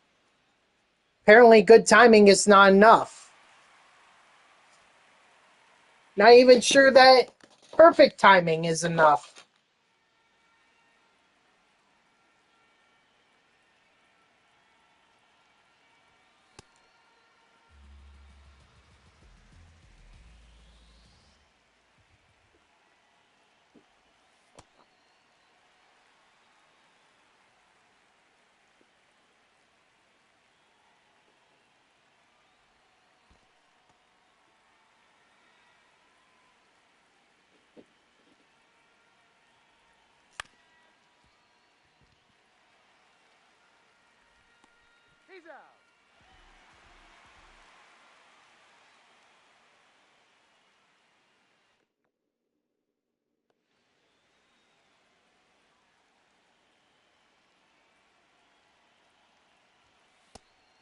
Apparently, good timing is not enough. Not even sure that perfect timing is enough. He's out.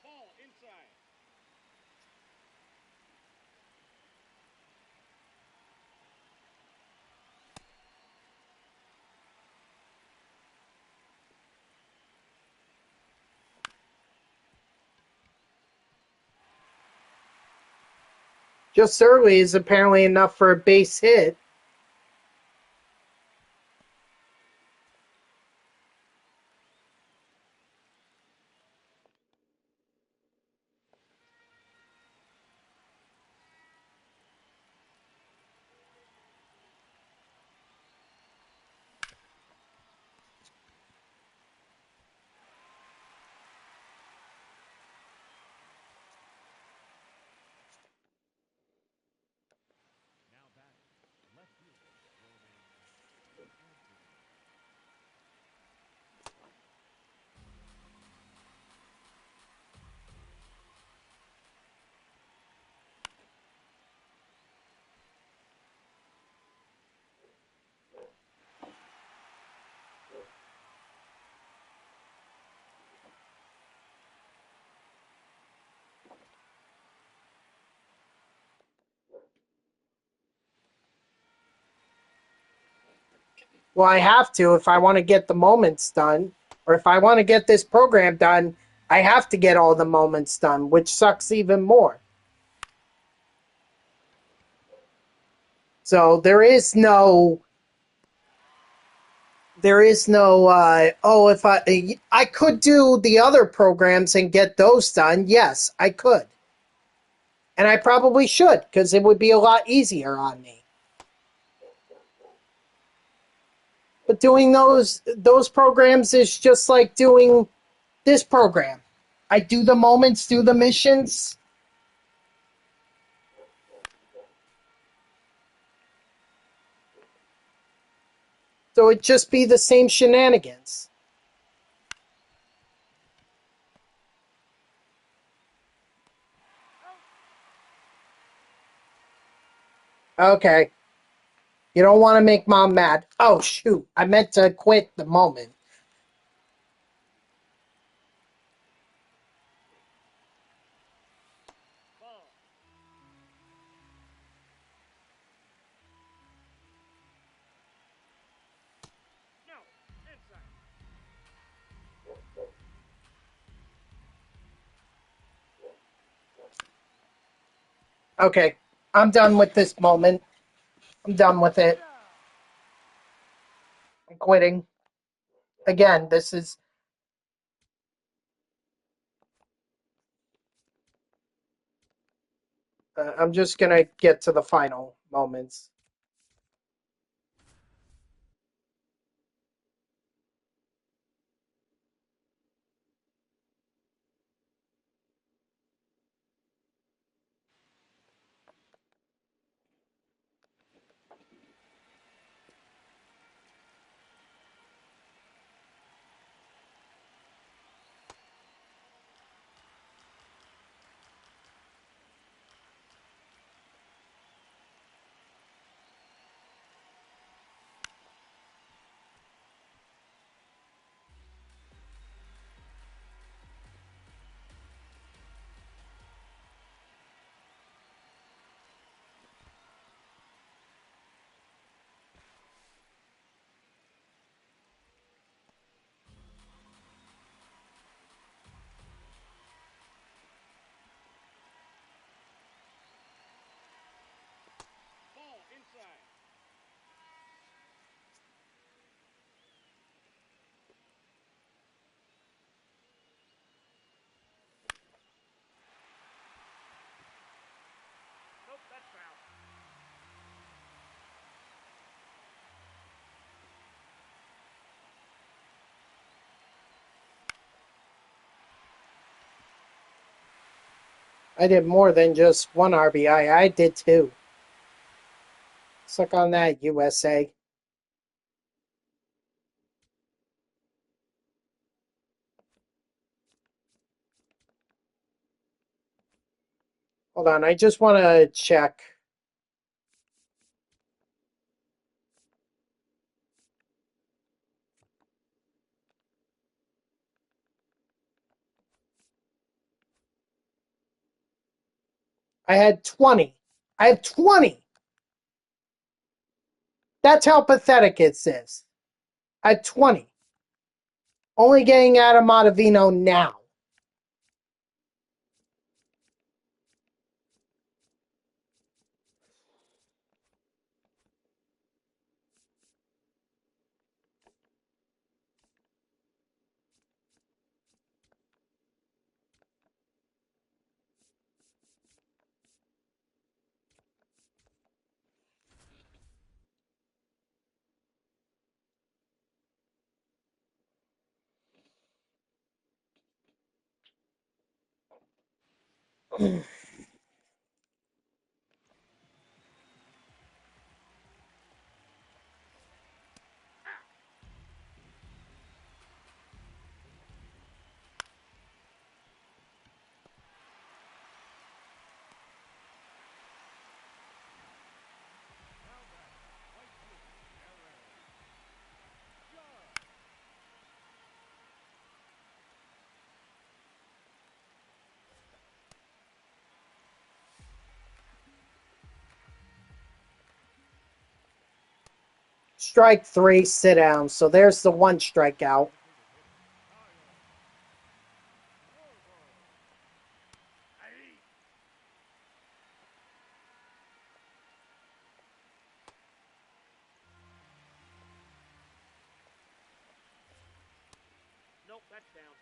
Ball inside. Just early is apparently enough for a base hit. Well, I have to if I want to get the moments done, or if I want to get this program done, I have to get all the moments done, which sucks even more. So there is no if I could do the other programs and get those done. Yes, I could. And I probably should because it would be a lot easier on me. But doing those programs is just like doing this program. I do the moments, do the missions. So it'd just be the same shenanigans. Okay. You don't want to make mom mad. Oh, shoot. I meant to quit the moment. Ball. Okay, I'm done with this moment. I'm done with it. I'm quitting. Again, this is... I'm just going to get to the final moments. Ball inside. Nope, that's foul. I did more than just one RBI. I did two. Suck on that, USA. Hold on, I just want to check. I had 20. I have 20. That's how pathetic it is. I had 20. Only getting Adam Ottavino now. Strike three, sit down. So there's the one strikeout. Nope, that's down.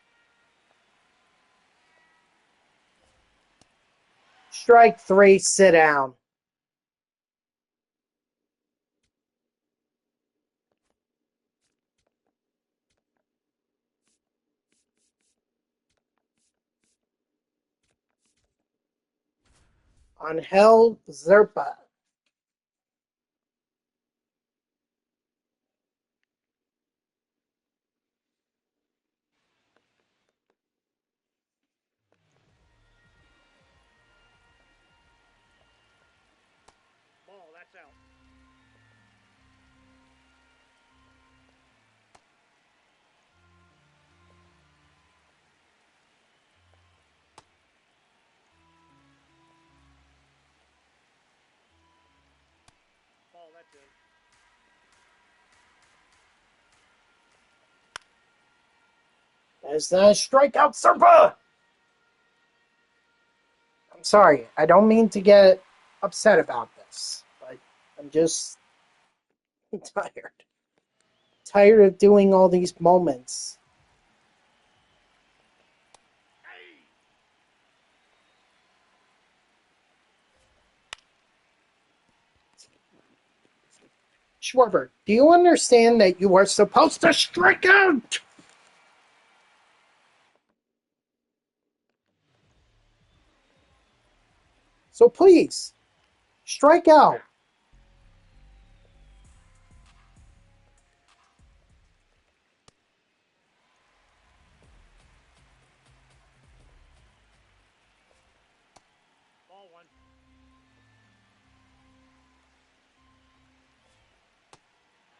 Strike three, sit down. Angel Zerpa. Ball, that's out. Ball, that's in. There's the strikeout, Zerpa. I'm sorry. I don't mean to get upset about this, but I'm just tired. Tired of doing all these moments. Schwarber, do you understand that you are supposed to strike out? So please, strike out. Ball one.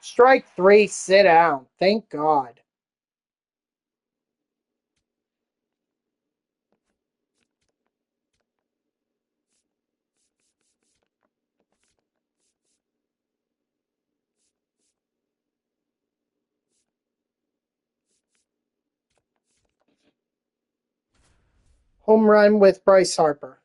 Strike three, sit down. Thank God. Home run with Bryce Harper.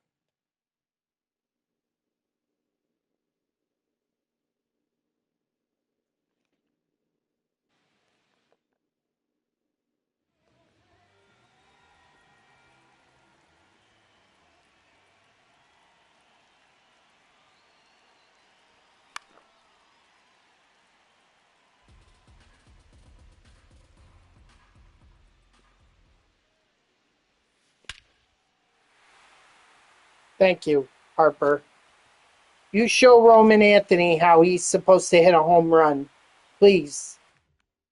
Thank you, Harper. You show Roman Anthony how he's supposed to hit a home run. Please.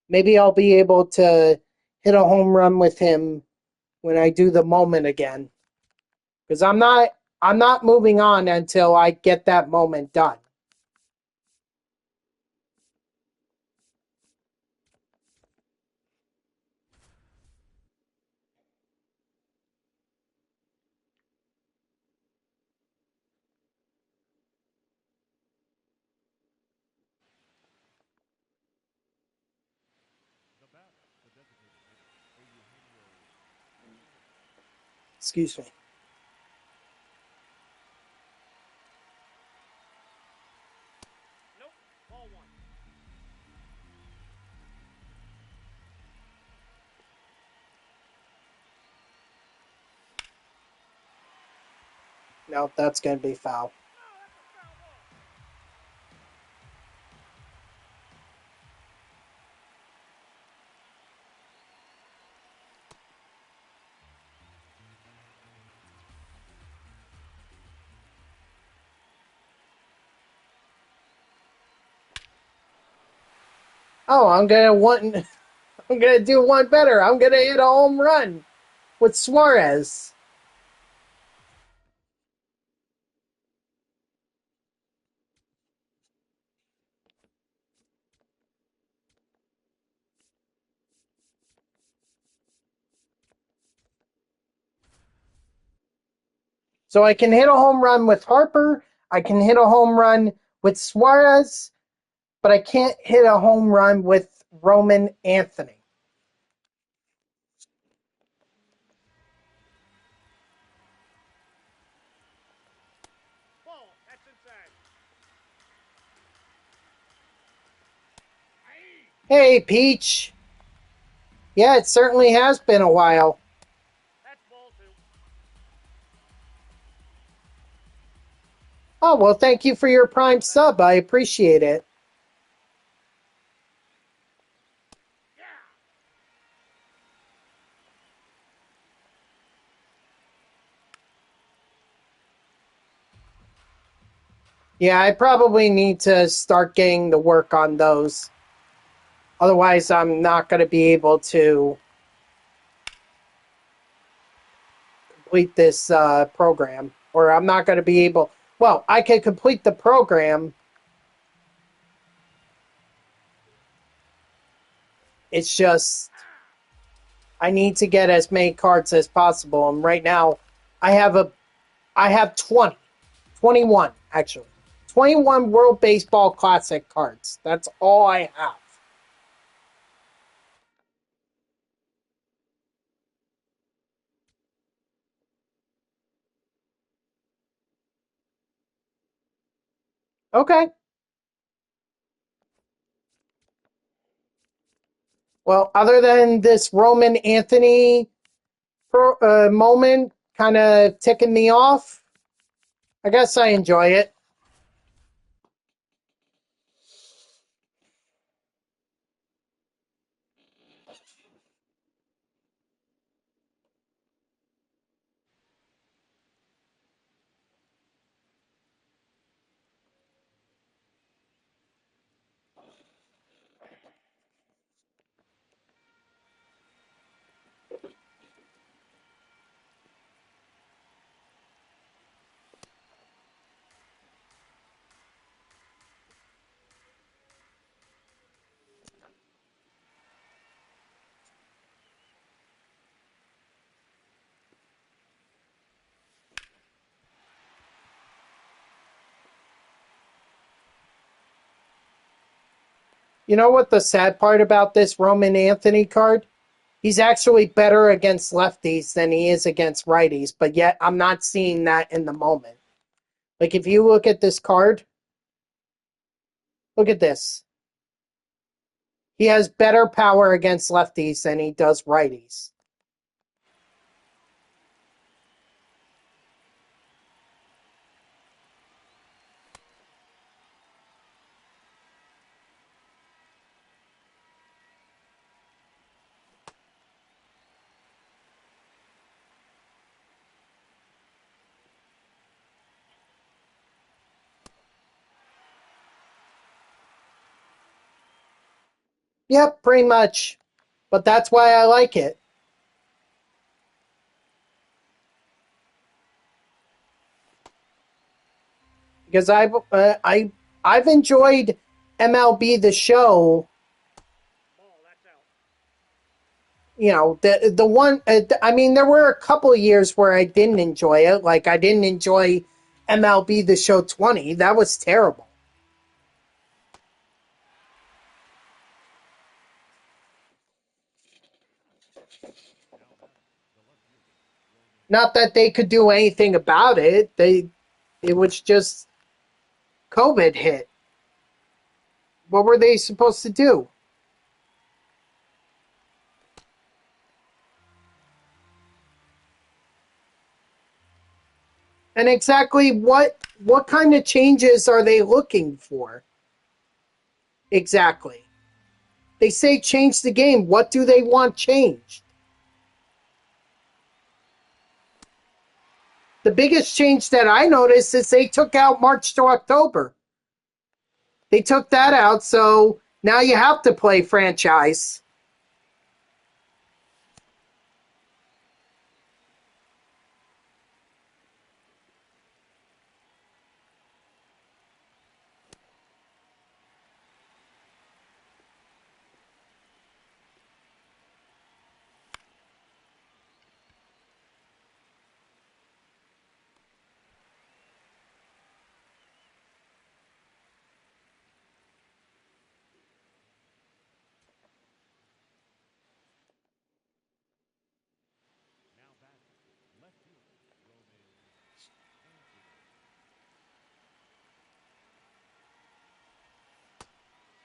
Maybe I'll be able to hit a home run with him when I do the moment again. Because I'm not moving on until I get that moment done. Excuse me. Nope. Ball one. No, that's going to be foul. Oh, I'm gonna do one better. I'm gonna hit a home run with Suarez. So I can hit a home run with Harper. I can hit a home run with Suarez, but I can't hit a home run with Roman Anthony. Ball. That's inside. Hey, Peach. Yeah, it certainly has been a while. That's ball two. Oh, well, thank you for your prime sub. I appreciate it. Yeah. Yeah, I probably need to start getting to work on those. Otherwise, I'm not going to be able to complete this program. Or I'm not going to be able... Well, I can complete the program. It's just... I need to get as many cards as possible. And right now, I have 20. 21, actually. 21 World Baseball Classic cards. That's all I have. Okay. Well, other than this Roman Anthony moment kind of ticking me off, I guess I enjoy it. You know what the sad part about this Roman Anthony card? He's actually better against lefties than he is against righties, but yet I'm not seeing that in the moment. Like, if you look at this card, look at this. He has better power against lefties than he does righties. Yep, pretty much. But that's why I like it. Because I've enjoyed MLB The Show. Ball, that's out. You know, the one. I mean, there were a couple of years where I didn't enjoy it. Like, I didn't enjoy MLB The Show 20. That was terrible. Not that they could do anything about it. It was just COVID hit. What were they supposed to do? And exactly what kind of changes are they looking for? Exactly. They say change the game. What do they want changed? The biggest change that I noticed is they took out March to October. They took that out, so now you have to play franchise.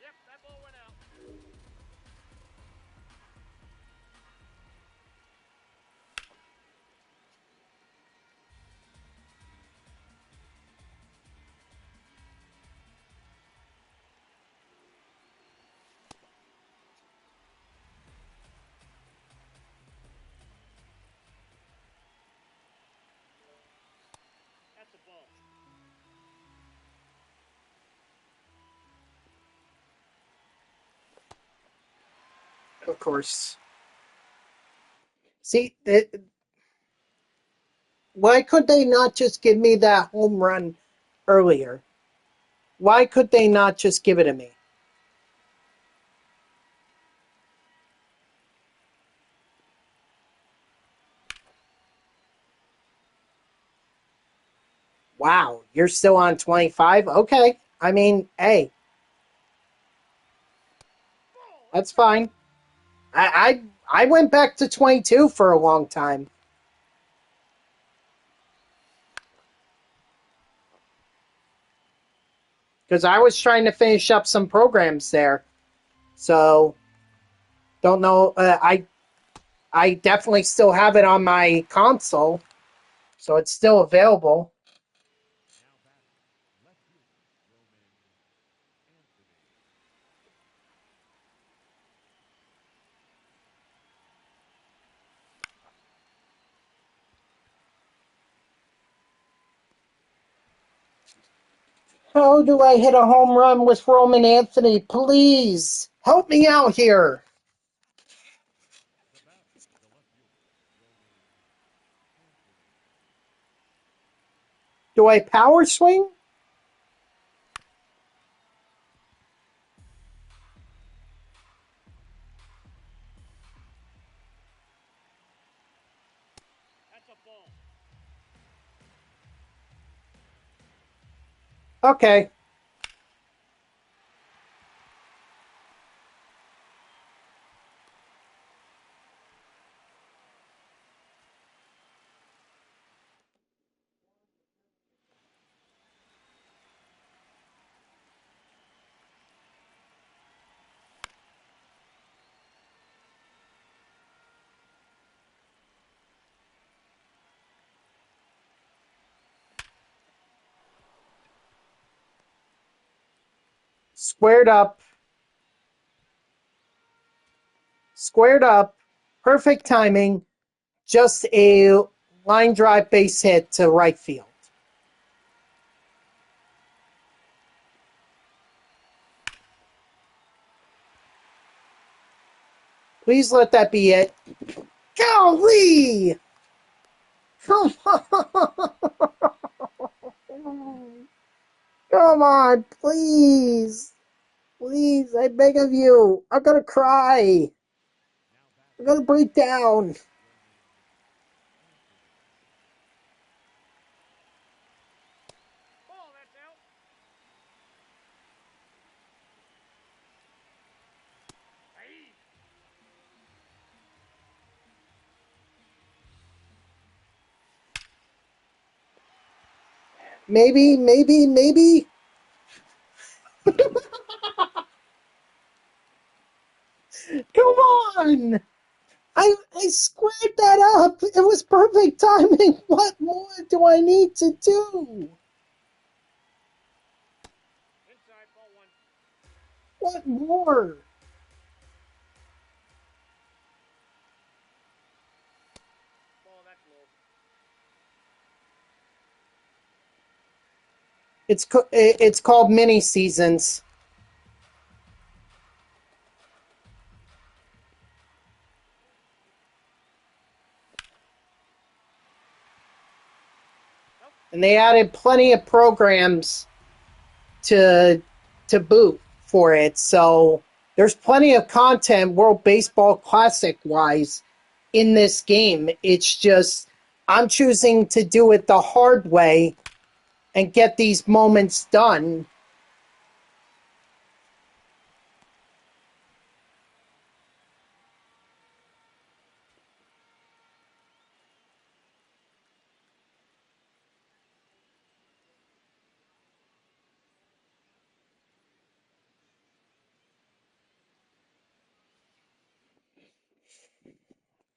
Yep, that ball went out. That's a ball. Of course. See, why could they not just give me that home run earlier? Why could they not just give it to me? Wow, you're still on 25? Okay. I mean, hey, Ball, that's that's out. fine. I went back to 22 for a long time. because I was trying to finish up some programs there. So, don't know. I definitely still have it on my console, so it's still available. How do I hit a home run with Roman Anthony? Please help me out here. Do I power swing? That's a ball. Okay. Squared up. Squared up. Perfect timing. Just a line drive base hit to right field. Please let that be it. Golly! Come on! Come on, please! Please, I beg of you. I'm gonna cry. I'm gonna break down. Ball, that's out. Hey. Maybe. Come on! I squared that up. It was perfect timing. What more do I need to do? Inside, ball one. What more? Ball, that's low. It's called mini seasons. Nope. And they added plenty of programs to boot for it. So there's plenty of content World Baseball Classic wise in this game. It's just I'm choosing to do it the hard way and get these moments done.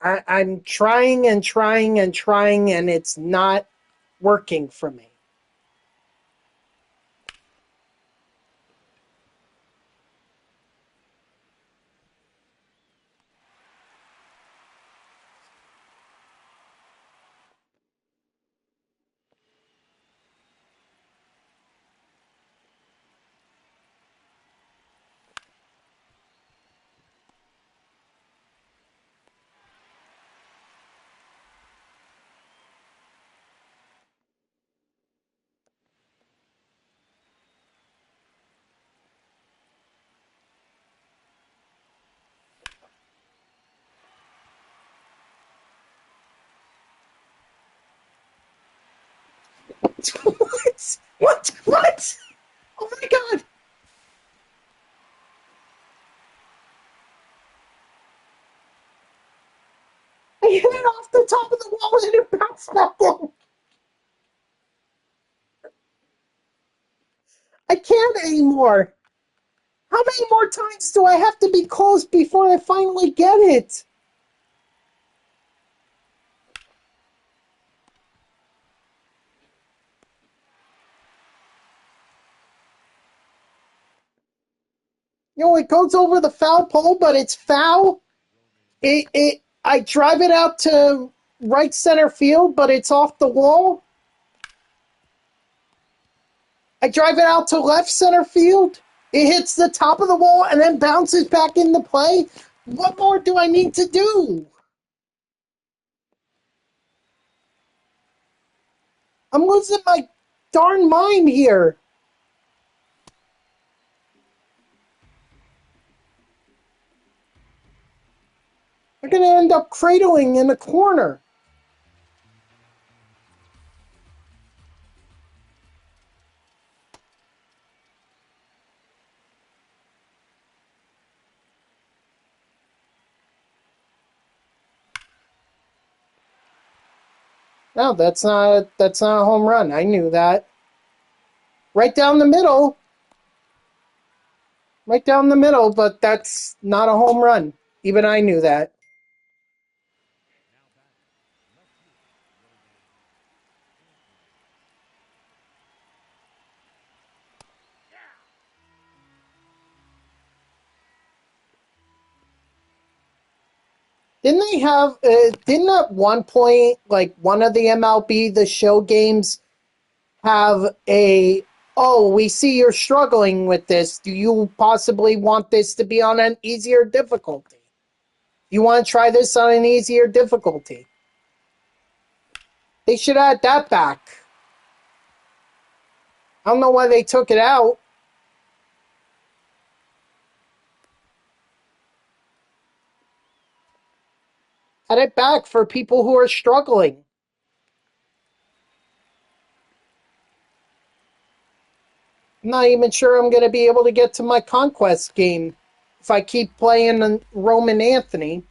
I'm trying and trying and trying, and it's not working for me. What? What? Oh my god! I hit it off the top of the wall and it bounced back down. I can't more. How many more times do I have to be close before I finally get it? You know, it goes over the foul pole, but it's foul. I drive it out to right center field, but it's off the wall. I drive it out to left center field. It hits the top of the wall and then bounces back into play. What more do I need to do? I'm losing my darn mind here. I'm going to end up cradling in the corner. No, that's not a home run. I knew that. Right down the middle. Right down the middle, but that's not a home run. Even I knew that. Didn't they have, didn't at one point, like one of the MLB, the show games, have oh, we see you're struggling with this. Do you possibly want this to be on an easier difficulty? You want to try this on an easier difficulty? They should add that back. I don't know why they took it out. Add it back for people who are struggling. I'm not even sure I'm going to be able to get to my Conquest game if I keep playing Roman Anthony.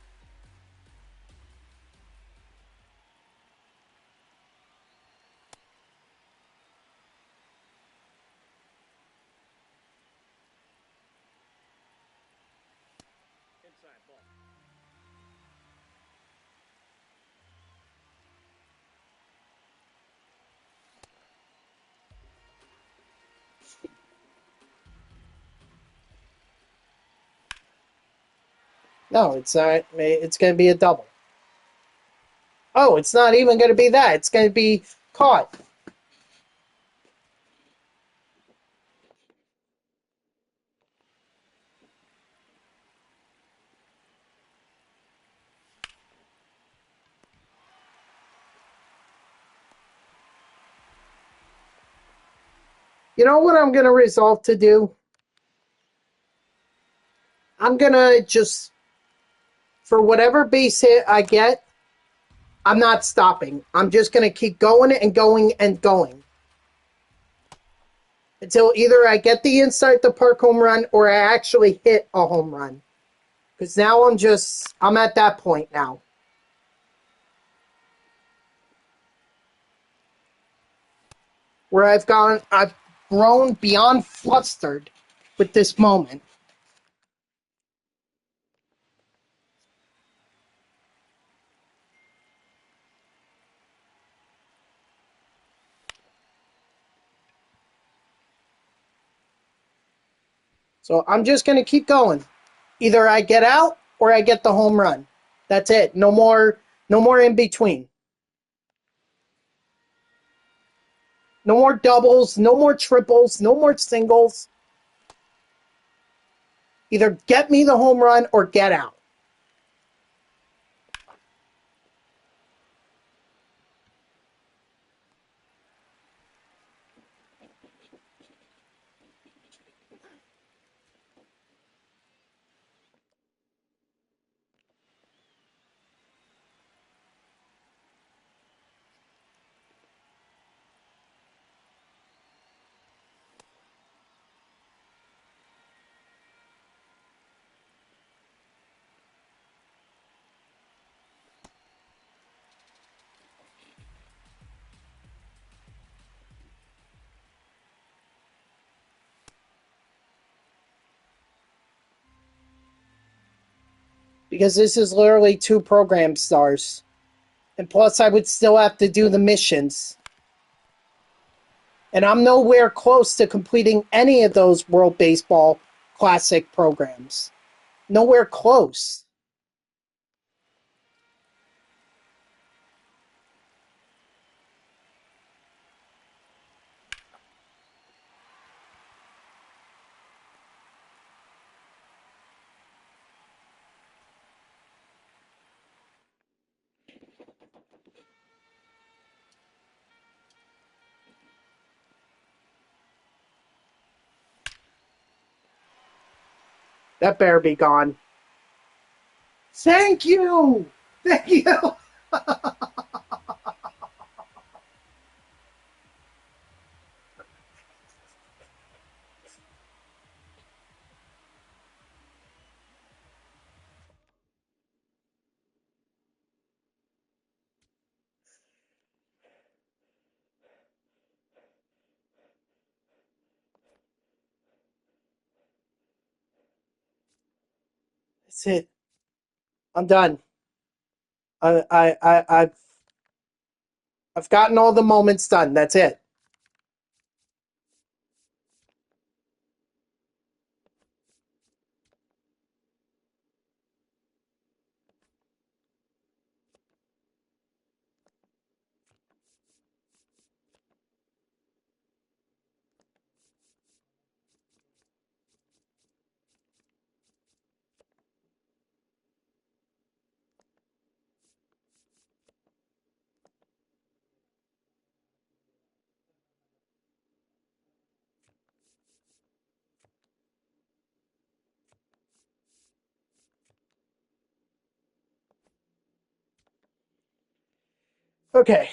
Inside ball. No, it's not. It's going to be a double. Oh, it's not even going to be that. It's going to be caught. You know what I'm going to resolve to do? I'm going to just, for whatever base hit I get, I'm not stopping. I'm just going to keep going and going and going until either I get the inside the park home run or I actually hit a home run. Because now I'm at that point now. Where I've grown beyond flustered with this moment. So I'm just going to keep going. Either I get out or I get the home run. That's it. No more in between. No more doubles, no more triples, no more singles. Either get me the home run or get out. Because this is literally 2 program stars. And plus, I would still have to do the missions. And I'm nowhere close to completing any of those World Baseball Classic programs. Nowhere close. That better be gone. Thank you! Thank you! That's it. I'm done. I've gotten all the moments done. That's it. Okay.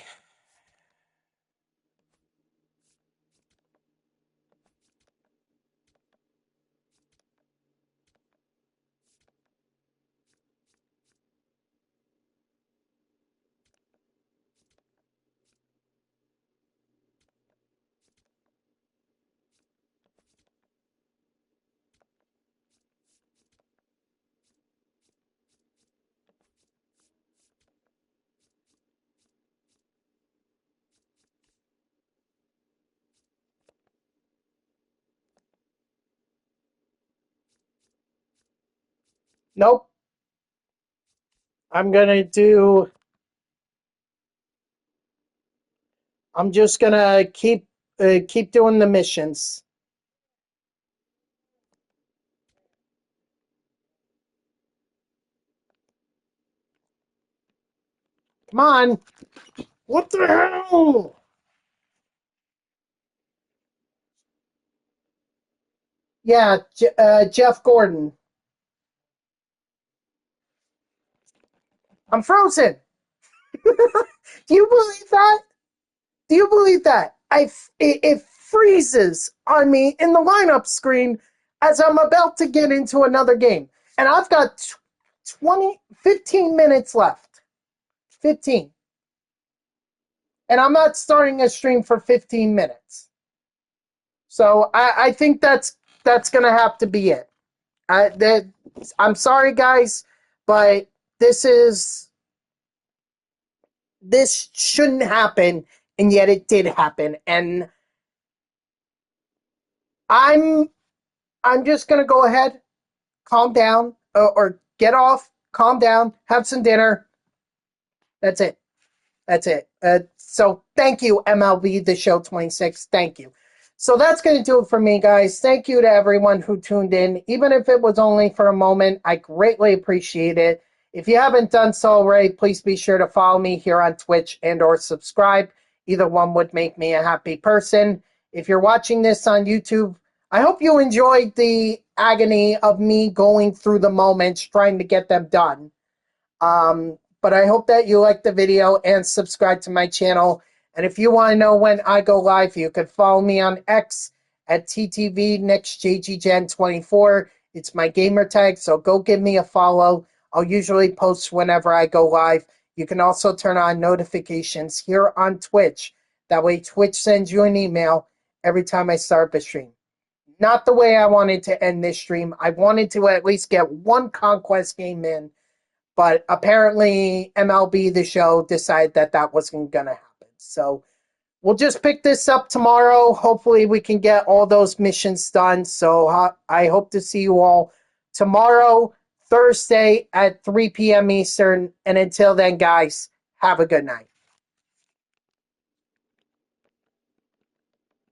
Nope. I'm gonna do. I'm just gonna keep doing the missions. Come on. What the hell? Yeah, Jeff Gordon. I'm frozen. Do you believe that? Do you believe that? It freezes on me in the lineup screen as I'm about to get into another game. And I've got 15 minutes left. 15. And I'm not starting a stream for 15 minutes. So I think that's going to have to be it. I'm sorry, guys, but this shouldn't happen, and yet it did happen. And I'm just gonna go ahead, calm down, or get off, calm down, have some dinner. That's it. That's it. So thank you, MLB The Show 26. Thank you. So that's going to do it for me, guys. Thank you to everyone who tuned in. Even if it was only for a moment, I greatly appreciate it. If you haven't done so already, please be sure to follow me here on Twitch and or subscribe. Either one would make me a happy person. If you're watching this on YouTube, I hope you enjoyed the agony of me going through the moments, trying to get them done. But I hope that you like the video and subscribe to my channel. And if you want to know when I go live, you can follow me on X at TTVNextJGGen24. It's my gamer tag, so go give me a follow. I'll usually post whenever I go live. You can also turn on notifications here on Twitch. That way Twitch sends you an email every time I start the stream. Not the way I wanted to end this stream. I wanted to at least get one conquest game in. But apparently MLB, the show, decided that that wasn't going to happen. So we'll just pick this up tomorrow. Hopefully we can get all those missions done. So I hope to see you all tomorrow, Thursday at 3 p.m. Eastern. And until then, guys, have a good night.